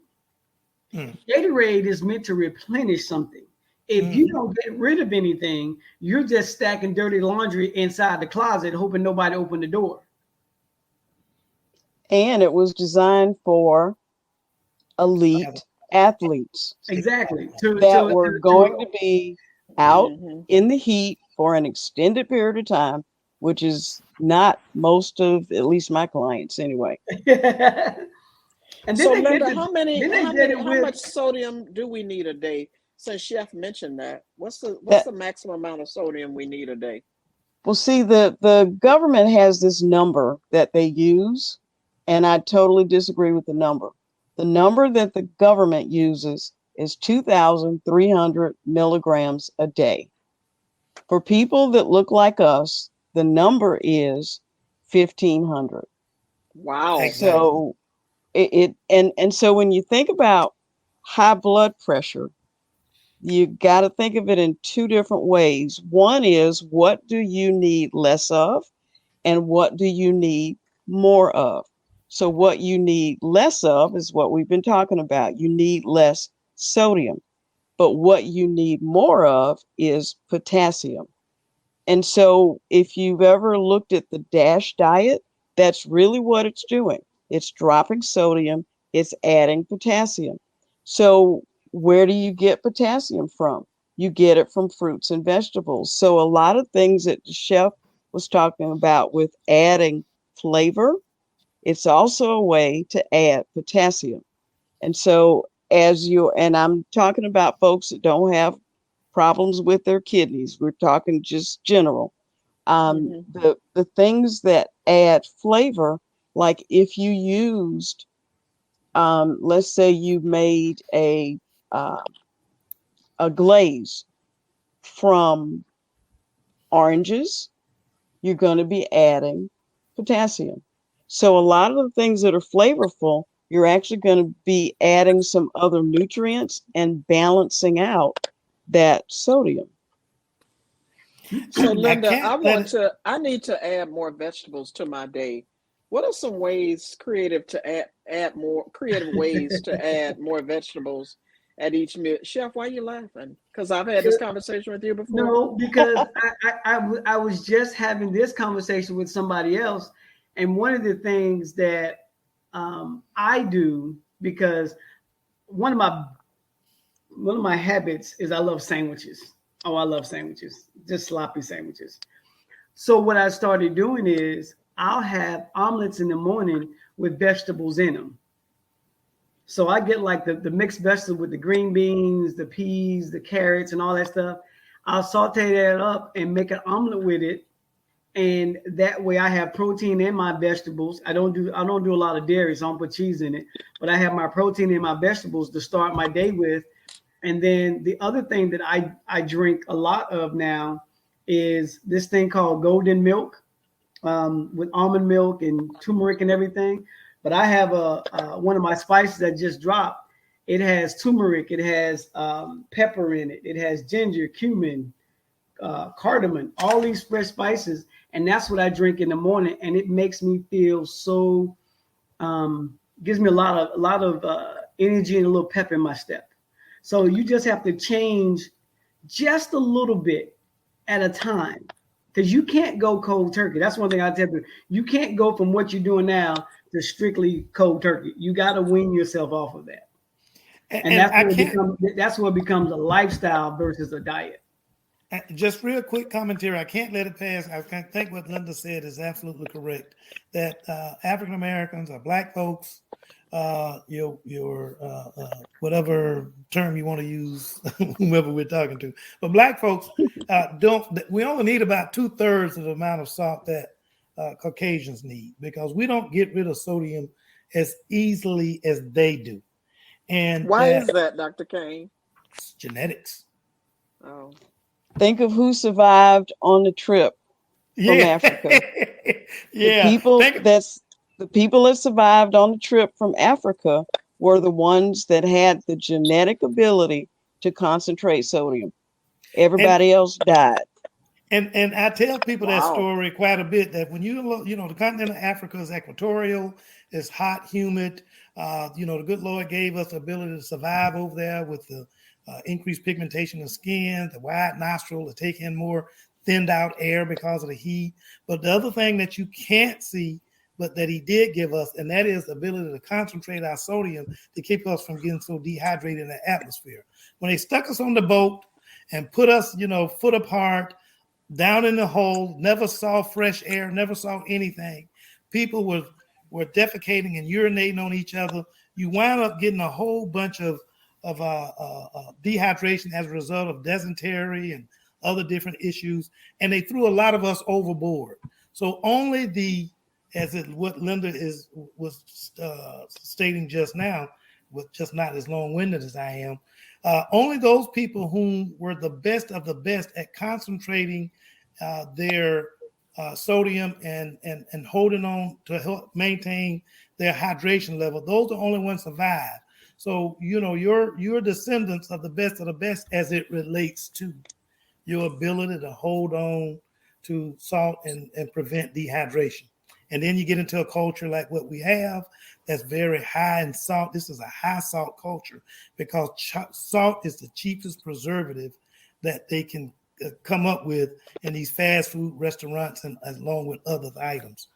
Gatorade is meant to replenish something. If you don't get rid of anything, you're just stacking dirty laundry inside the closet, hoping nobody opened the door. And it was designed for elite athletes. Exactly. That were going to be out in the heat for an extended period of time, which is not most of, at least my clients anyway. And so, Linda, how much sodium do we need a day? since Chef mentioned that, what's That the maximum amount of sodium we need a day? well, see, the government has this number that they use, and I totally disagree with the number. The number that the government uses is 2,300 milligrams a day. For people that look like us, the number is 1,500. Wow. Exactly. So and so when you think about high blood pressure, you got to think of it in two different ways. One is, what do you need less of, and what do you need more of? So what you need less of is what we've been talking about. You need less sodium, but what you need more of is potassium. And so if you've ever looked at the DASH diet, that's really what it's doing. It's dropping sodium, it's adding potassium. So where do you get potassium from? You get it from fruits and vegetables. So a lot of things that the chef was talking about with adding flavor, it's also a way to add potassium. And so and I'm talking about folks that don't have problems with their kidneys. We're talking just general. Hmm. The things that add flavor, like if you used, let's say you made uh, a glaze from oranges, you're going to be adding potassium. So a lot of the things that are flavorful, you're actually going to be adding some other nutrients and balancing out that sodium. So I Linda, can't let it. I need to add more vegetables to my day. What are some ways add more creative ways to add more vegetables at each meal? Chef, why are you laughing? Because I've had this conversation with you before. No, because I was just having this conversation with somebody else, and one of the things that I do, because one of my one of my habits is I love sandwiches. Oh, I love sandwiches, just sloppy sandwiches. So what I started doing is I'll have omelets in the morning with vegetables in them. So I get like the mixed vegetable with the green beans, the peas, the carrots, and all that stuff. I'll saute that up and make an omelet with it. And that way I have protein in my vegetables. I don't do a lot of dairy, so I don't put cheese in it. But I have my protein in my vegetables to start my day with. And then the other thing that I drink a lot of now is this thing called golden milk, with almond milk and turmeric and everything. But I have one of my spices that just dropped. It has turmeric, it has pepper in it, it has ginger, cumin, cardamom, all these fresh spices, and that's what I drink in the morning, and it makes me feel so. Gives me a lot of energy and a little pep in my step. So you just have to change just a little bit at a time, because you can't go cold turkey. That's one thing I tell you. You can't go from what you're doing now to strictly cold turkey. You got to wean yourself off of that, and And I can't. that's what becomes a lifestyle versus a diet. Just real quick commentary. I can't let it pass. I think what Linda said is absolutely correct. That African Americans or Black folks, your whatever term you want to use, whomever we're talking to, but Black folks don't. We only need about 2/3 of the amount of salt that Caucasians need, because we don't get rid of sodium as easily as they do, and Why that is that, Dr. Kane? genetics. Oh, Think of who survived on the trip from Yeah, Africa. The yeah. people Think. that's the people that survived on the trip from Africa were the ones that had the genetic ability to concentrate sodium. And Everybody else died. and I tell people that wow. story quite a bit. That when you look, the continent of Africa is equatorial, it's hot, humid. The good Lord gave us the ability to survive over there with the increased pigmentation of skin, the wide nostril to take in more thinned out air because of the heat. But the other thing that you can't see, but that he did give us, and that is the ability to concentrate our sodium to keep us from getting so dehydrated in the atmosphere. When they stuck us on the boat and put us, foot apart, down in the hole, never saw fresh air, never saw anything. People were defecating and urinating on each other. You wind up getting a whole bunch of dehydration as a result of dysentery and other different issues, and they threw a lot of us overboard. So only what Linda was stating just now, with just not as long-winded as I am, only those people who were the best of the best at concentrating their sodium and holding on to help maintain their hydration level, those are the only ones survive. So, you're descendants of the best as it relates to your ability to hold on to salt and prevent dehydration. And then you get into a culture like what we have that's very high in salt. This is a high salt culture because salt is the cheapest preservative that they can come up with in these fast food restaurants and along with other items.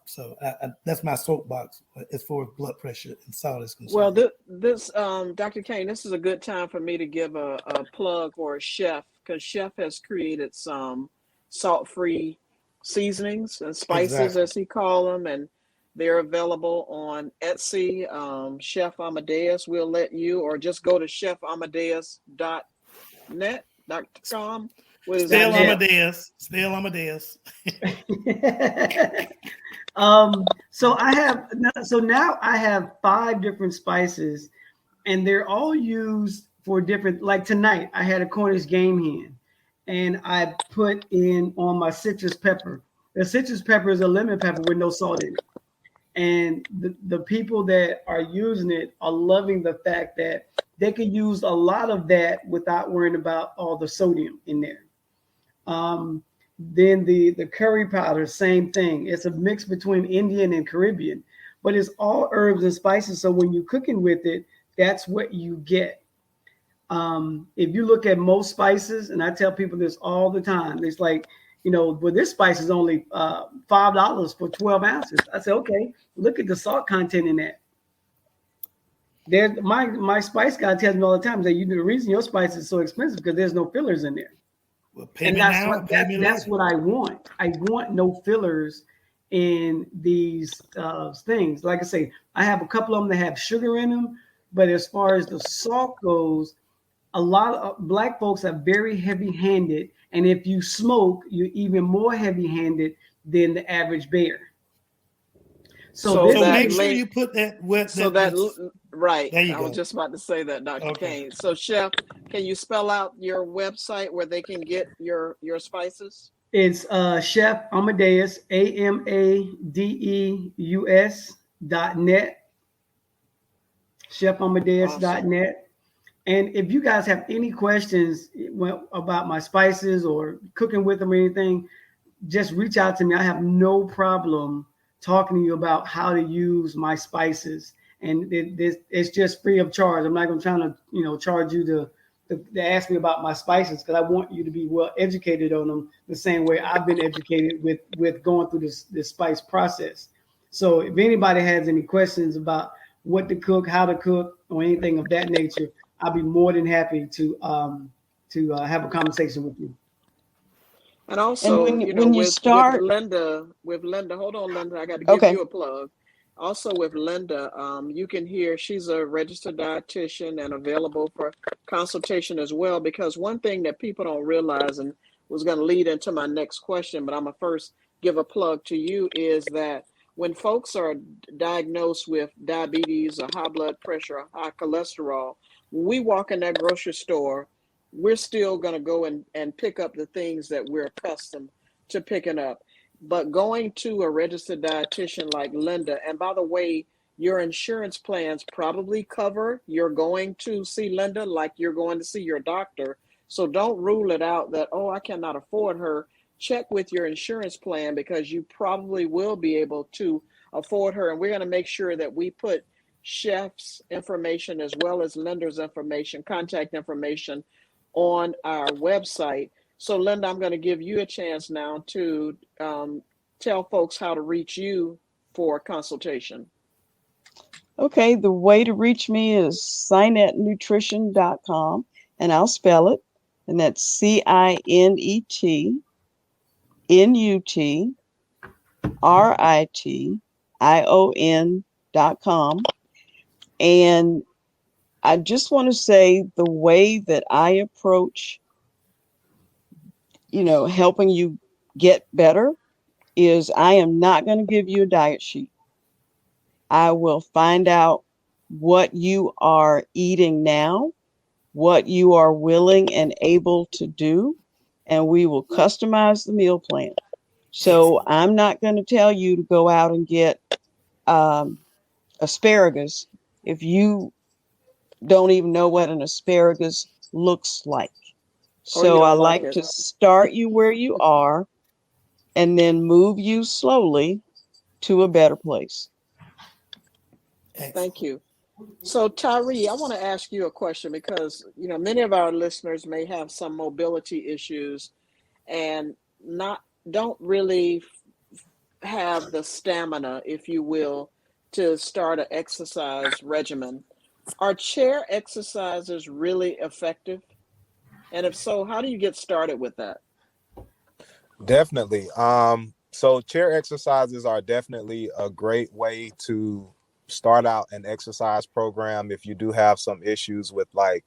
So that's my soapbox as far as blood pressure and salt is concerned. Well, this Dr. Kane, this is a good time for me to give a plug for a chef, because Chef has created some salt-free seasonings and spices, Exactly. as he call them, and they're available on Etsy. Chef Amadeus will let you, or just go to chefamadeus.net.com. What is Stale that? Amadeus. Stale Amadeus. So now I have 5 different spices, and they're all used for different. Like tonight, I had a Cornish game hen, and I put in on my citrus pepper. The citrus pepper is a lemon pepper with no salt in it, and the people that are using it are loving the fact that they can use a lot of that without worrying about all the sodium in there. Then the curry powder, same thing. It's a mix between Indian and Caribbean, but it's all herbs and spices. So when you're cooking with it, that's what you get. If you look at most spices, and I tell people this all the time, it's like, well, this spice is only $5 for 12 ounces. I say, okay, look at the salt content in that. There's my spice guy tells me all the time that the reason your spice is so expensive because there's no fillers in there. Well, and that's what I want. I want no fillers in these things. Like I say, I have a couple of them that have sugar in them, but as far as the salt goes, a lot of Black folks are very heavy-handed, and if you smoke, you're even more heavy-handed than the average bear. So make sure you put that right. There you I go. was just about to say that, Dr. Okay. Kane. So, Chef, can you spell out your website where they can get your spices? It's Chef Amadeus, AMADEUS.net. ChefAmadeus.net. And if you guys have any questions about my spices or cooking with them or anything, just reach out to me. I have no problem talking to you about how to use my spices. And it's just free of charge. I'm not going to try to, charge you to ask me about my spices, because I want you to be well educated on them the same way I've been educated with going through this spice process. So if anybody has any questions about what to cook, how to cook, or anything of that nature, I'll be more than happy to have a conversation with you. And also, when you with start, Linda, hold on, Linda, I got to give you a plug. Also with Linda, you can hear she's a registered dietitian and available for consultation as well, because one thing that people don't realize, and was going to lead into my next question, but I'm going to first give a plug to you, is that when folks are diagnosed with diabetes or high blood pressure or high cholesterol, when we walk in that grocery store, we're still going to go and pick up the things that we're accustomed to picking up. But going to a registered dietitian like Linda, and by the way, your insurance plans probably cover you're going to see Linda like you're going to see your doctor. So don't rule it out that, oh, I cannot afford her. Check with your insurance plan, because you probably will be able to afford her. And we're going to make sure that we put Chef's information as well as Linda's information, contact information, on our website. So, Linda, I'm going to give you a chance now to tell folks how to reach you for consultation. Okay, the way to reach me is sinetnutrition.com, and I'll spell it, and that's CINETNUTRITION.com. And I just want to say the way that I approach, helping you get better is I am not going to give you a diet sheet. I will find out what you are eating now, what you are willing and able to do, and we will customize the meal plan. So Excellent. I'm not going to tell you to go out and get um, asparagus if you don't even know what an asparagus looks like. Or you So I don't like like it. to start you where you are and then move you slowly to a better place. Thank Excellent. you. So Tyree, I want to ask you a question because many of our listeners may have some mobility issues and not don't really have the stamina, if you will, to start an exercise regimen. Are chair exercises really effective? And if so, how do you get started with that? Definitely. So chair exercises are definitely a great way to start out an exercise program if you do have some issues with like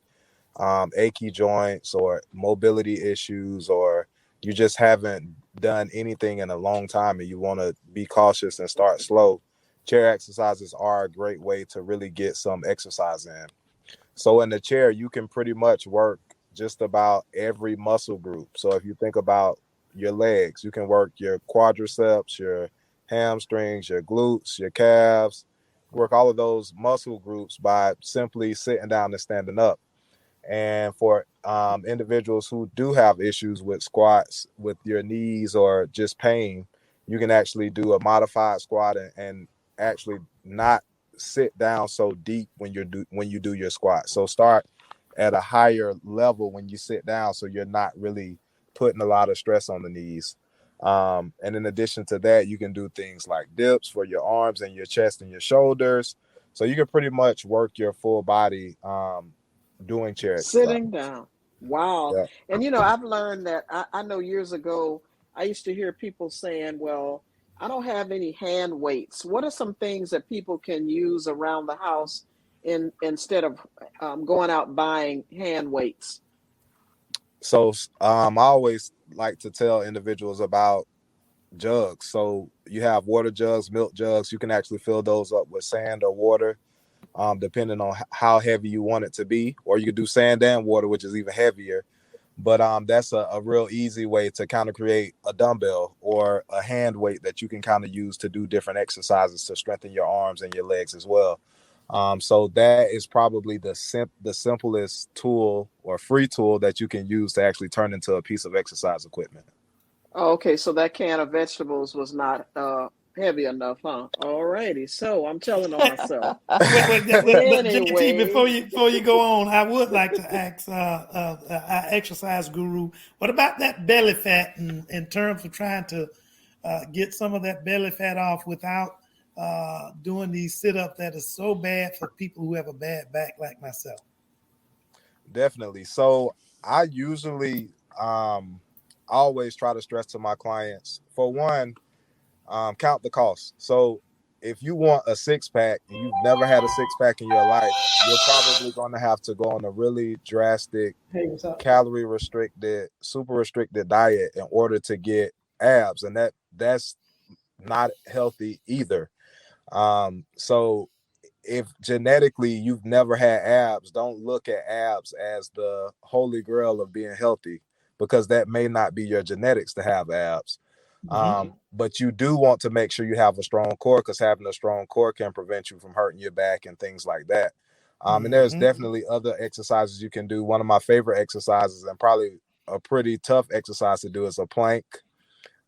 achy joints or mobility issues, or you just haven't done anything in a long time and you want to be cautious and start slow. Chair exercises are a great way to really get some exercise in. So in the chair, you can pretty much work just about every muscle group. So if you think about your legs, you can work your quadriceps, your hamstrings, your glutes, your calves, work all of those muscle groups by simply sitting down and standing up. And for individuals who do have issues with squats, with your knees or just pain, you can actually do a modified squat and actually not sit down so deep when you do your squat. So start at a higher level when you sit down, so you're not really putting a lot of stress on the knees. And in addition to that, you can do things like dips for your arms and your chest and your shoulders. So you can pretty much work your full body doing chair exercise. Sitting down. Wow. Yeah. And I've learned that I know years ago, I used to hear people saying, well, I don't have any hand weights. What are some things that people can use around the house instead of going out buying hand weights? So I always like to tell individuals about jugs. So you have water jugs, milk jugs. You can actually fill those up with sand or water, depending on how heavy you want it to be. Or you could do sand and water, which is even heavier. But that's a real easy way to kind of create a dumbbell or a hand weight that you can kind of use to do different exercises to strengthen your arms and your legs as well. So that is probably the simplest tool or free tool that you can use to actually turn into a piece of exercise equipment. Oh, okay, so that can of vegetables was not heavy enough, huh? All righty. So I'm telling on myself. But JT, Anyway, before you go on, I would like to ask our exercise guru, what about that belly fat in terms of trying to get some of that belly fat off without doing these sit-ups that is so bad for people who have a bad back like myself? Definitely. So I usually always try to stress to my clients, for one, count the cost. So if you want a six pack and you've never had a six pack in your life, you're probably going to have to go on a really drastic, Hey, what's up? calorie restricted, super restricted diet in order to get abs, and that's not healthy either. So if genetically you've never had abs, don't look at abs as the holy grail of being healthy, because that may not be your genetics to have abs. Mm-hmm. But you do want to make sure you have a strong core, because having a strong core can prevent you from hurting your back and things like that. And there's Mm-hmm. definitely other exercises you can do. One of my favorite exercises, and probably a pretty tough exercise to do, is a plank.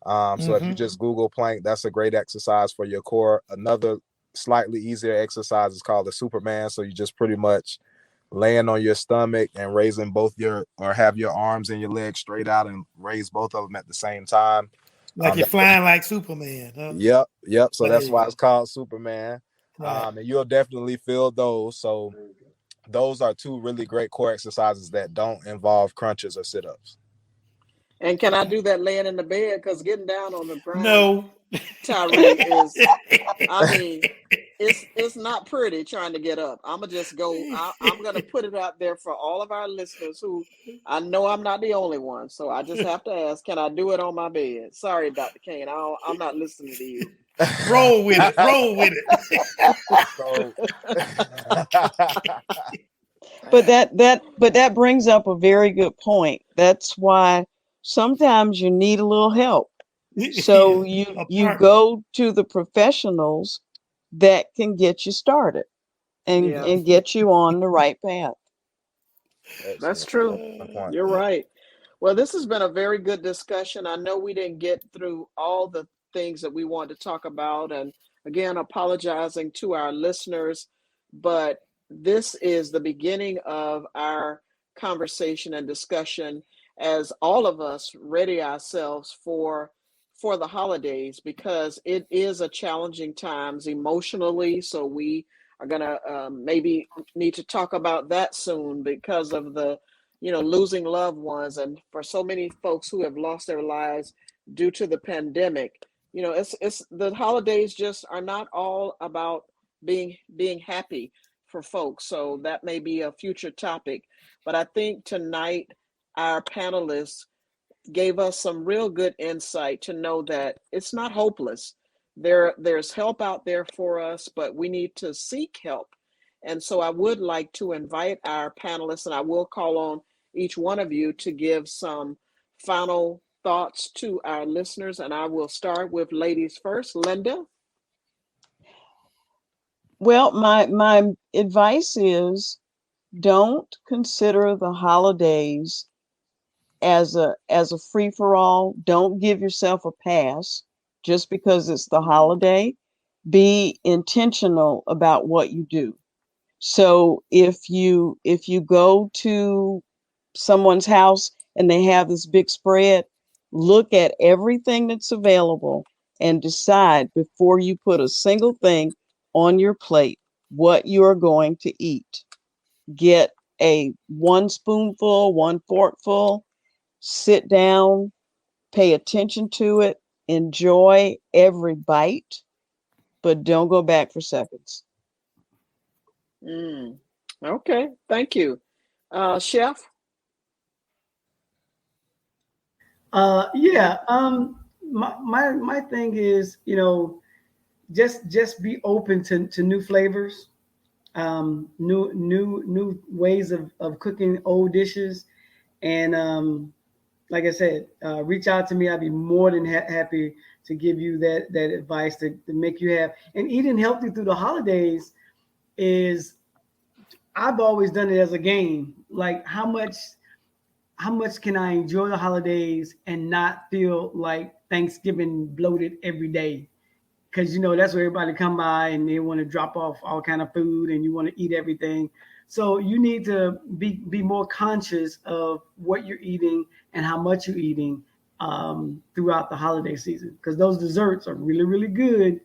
So if you Mm-hmm. just Google plank, that's a great exercise for your core. Another slightly easier exercise is called the Superman. So you just pretty much laying on your stomach and raising have your arms and your legs straight out and raise both of them at the same time. Like you're That, flying like Superman, huh? yep. So Well, there that's you why go. it's called Superman. Right. And you'll definitely feel those. So those are two really great core exercises that don't involve crunches or sit-ups. and can I do that laying in the bed? Because getting down on the ground, No. Tyree, is, I mean, it's not pretty trying to get up. I'm gonna just go. I'm gonna put it out there for all of our listeners who I know I'm not the only one. So I just have to ask, can I do it on my bed? Sorry, Dr. Kane, I'm not listening to you. Roll with it. Roll with it. So, But that brings up a very good point. That's why sometimes you need a little help. So you go to the professionals that can get you started and get you on the right path. That's excellent. true. Good point. You're right. Well, this has been a very good discussion. I know we didn't get through all the things that we wanted to talk about. And again, apologizing to our listeners, but this is the beginning of our conversation and discussion as all of us ready ourselves for the holidays because it is a challenging times emotionally. So we are going to maybe need to talk about that soon because of the losing loved ones, and for so many folks who have lost their lives due to the pandemic. It's the holidays just are not all about being happy for folks. So that may be a future topic, but I think tonight our panelists gave us some real good insight to know that it's not hopeless. There's help out there for us, but we need to seek help. And so I would like to invite our panelists, and I will call on each one of you to give some final thoughts to our listeners. And I will start with ladies first. Linda? Well, my advice is don't consider the holidays as a free for all. Don't give yourself a pass just because it's the holiday. Be intentional about what you do. So if you go to someone's house and they have this big spread, look at everything that's available and decide before you put a single thing on your plate what you are going to eat. Get a one spoonful, one forkful, sit down, pay attention to it, enjoy every bite, but don't go back for seconds. Okay, thank you. Chef? Yeah. My thing is, just be open to new flavors, new ways of cooking old dishes, and like I said, reach out to me. I'd be more than happy to give you that advice to make you have. And eating healthy through the holidays is, I've always done it as a game. Like how much can I enjoy the holidays and not feel like Thanksgiving bloated every day? Because that's where everybody come by and they want to drop off all kind of food and you want to eat everything. So you need to be more conscious of what you're eating and how much you're eating throughout the holiday season. Because those desserts are really, really good.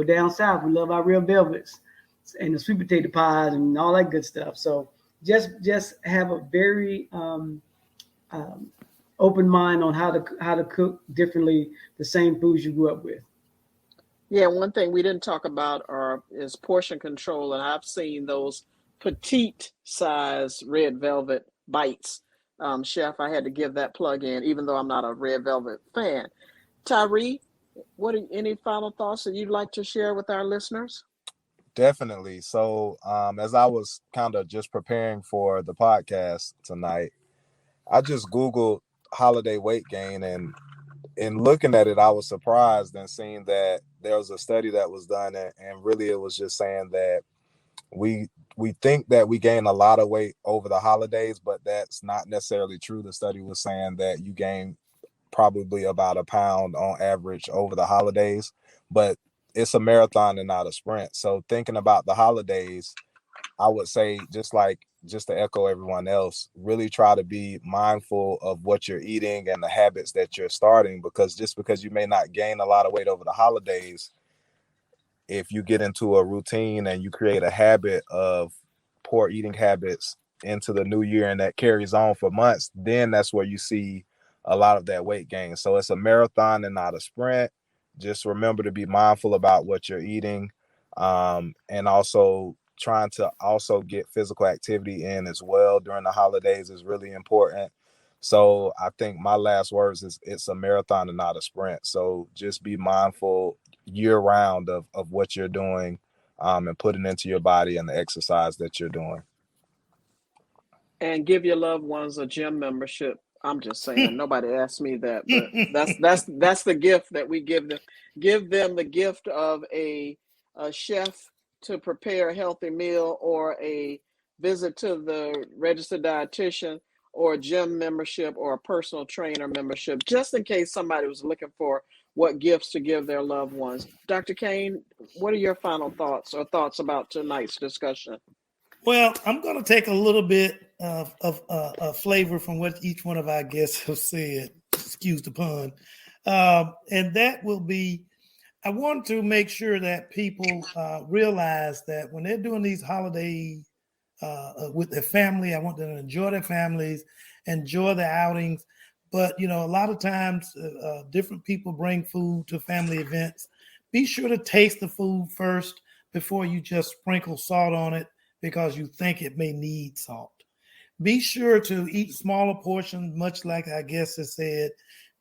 Down south we love our real velvets and the sweet potato pies and all that good stuff. So just have a very um, open mind on how to cook differently the same foods you grew up with. Yeah, one thing we didn't talk about is portion control, and I've seen those petite size red velvet bites. Chef, I had to give that plug in, even though I'm not a red velvet fan. Tyree, any final thoughts that you'd like to share with our listeners? Definitely. So, as I was kind of just preparing for the podcast tonight, I just Googled holiday weight gain, and in looking at it, I was surprised and seeing that there was a study that was done, and really it was just saying that we we think that we gain a lot of weight over the holidays, but that's not necessarily true. The study was saying that you gain probably about a pound on average over the holidays, but it's a marathon and not a sprint. So thinking about the holidays, I would say just to echo everyone else, really try to be mindful of what you're eating and the habits that you're starting, because just because you may not gain a lot of weight over the holidays, if you get into a routine and you create a habit of poor eating habits into the new year and that carries on for months, then that's where you see a lot of that weight gain. So it's a marathon and not a sprint. Just remember to be mindful about what you're eating. And also trying to also get physical activity in as well during the holidays is really important. So I think my last words is it's a marathon and not a sprint. So just be mindful year round of what you're doing, and putting into your body and the exercise that you're doing. And give your loved ones a gym membership. I'm just saying, nobody asked me that, but that's the gift that we give them. Give them the gift of a chef to prepare a healthy meal, or a visit to the registered dietitian, or a gym membership, or a personal trainer membership, just in case somebody was looking for what gifts to give their loved ones. Dr. Kane, what are your final thoughts or thoughts about tonight's discussion? Well, I'm going to take a little bit of flavor from what each one of our guests have said. Excuse the pun. And that will be, I want to make sure that people realize that when they're doing these holidays with their family, I want them to enjoy their families, enjoy their outings. But, you know, a lot of times different people bring food to family events. Be sure to taste the food first before you just sprinkle salt on it, because you think it may need salt. Be sure to eat smaller portions, much like our guest has said.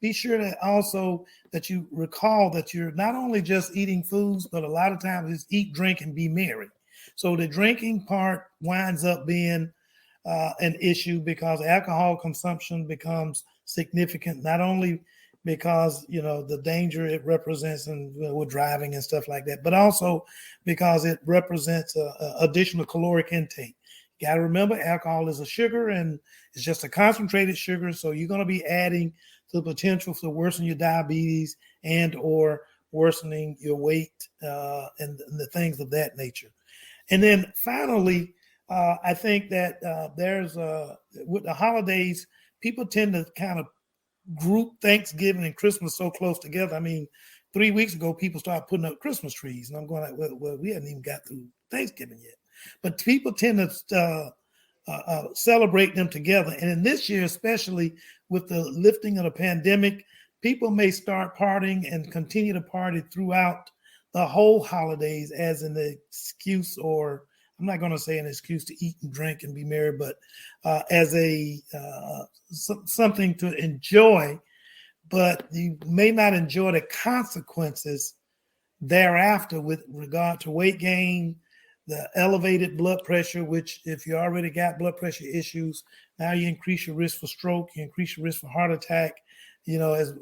Be sure that also that you recall that you're not only just eating foods, but a lot of times it's eat, drink, and be merry. So the drinking part winds up being an issue, because alcohol consumption becomes significant, not only because, you know, the danger it represents and with driving and stuff like that, but also because it represents additional caloric intake. You got to remember, alcohol is a sugar, and it's just a concentrated sugar. So you're going to be adding to the potential for worsening your diabetes and or worsening your weight and the things of that nature. And then finally, I think that there's with the holidays, people tend to kind of group Thanksgiving and Christmas so close together. I mean, 3 weeks ago, people started putting up Christmas trees, and I'm going like, well, we hadn't even got through Thanksgiving yet. But people tend to celebrate them together. And in this year, especially with the lifting of the pandemic, people may start partying and continue to party throughout the whole holidays as an excuse, or I'm not going to say an excuse to eat and drink and be merry, but as a something to enjoy. But you may not enjoy the consequences thereafter with regard to weight gain, the elevated blood pressure, which if you already got blood pressure issues, now you increase your risk for stroke, you increase your risk for heart attack, you know, as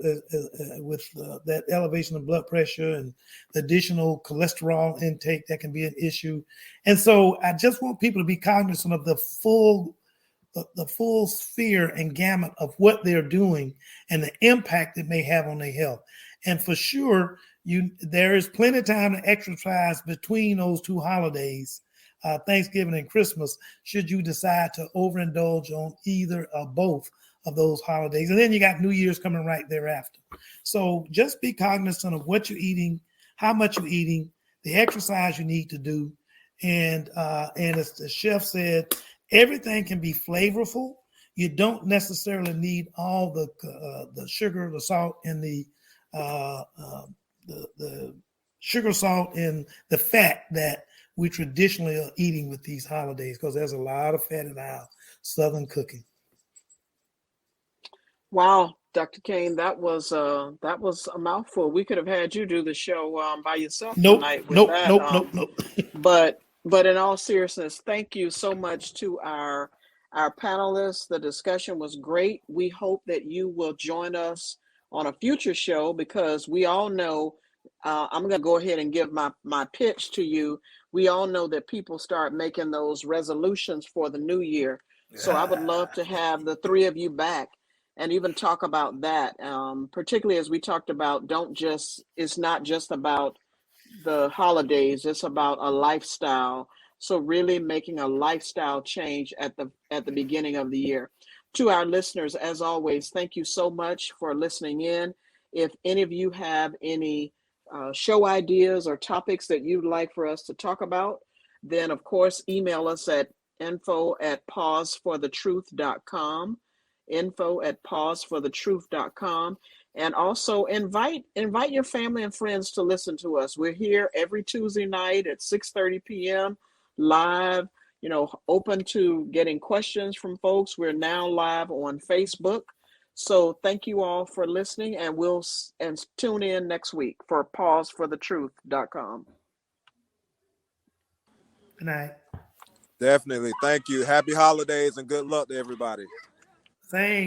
with that elevation of blood pressure and the additional cholesterol intake, that can be an issue. And so I just want people to be cognizant of the full sphere and gamut of what they're doing and the impact it may have on their health. And for sure, there is plenty of time to exercise between those two holidays, Thanksgiving and Christmas, should you decide to overindulge on either or both of those holidays. And then you got New Year's coming right thereafter. So just be cognizant of what you're eating, how much you're eating, the exercise you need to do. And as the chef said, everything can be flavorful. You don't necessarily need all the sugar, the salt, and the sugar, salt, and the fat that we traditionally are eating with these holidays, because there's a lot of fat in our Southern cooking. Wow, Dr. Kane, that was a mouthful. We could have had you do the show by yourself tonight with that. Nope. But in all seriousness, thank you so much to our panelists. The discussion was great. We hope that you will join us on a future show, because we all know, I'm going to go ahead and give my pitch to you. We all know that people start making those resolutions for the new year. So I would love to have the three of you back and even talk about that, particularly as we talked about, it's not just about the holidays, it's about a lifestyle. So really making a lifestyle change at the beginning of the year. To our listeners, as always, thank you so much for listening in. If any of you have any show ideas or topics that you'd like for us to talk about, then of course email us at info@pauseforthetruth.com, info@pauseforthetruth.com. And also invite your family and friends to listen to us. We're here every Tuesday night at 6:30 p.m. live, open to getting questions from folks. We're now live on Facebook. So thank you all for listening, and tune in next week for pauseforthetruth.com. Good night. Definitely. Thank you. Happy holidays and good luck to everybody. Same.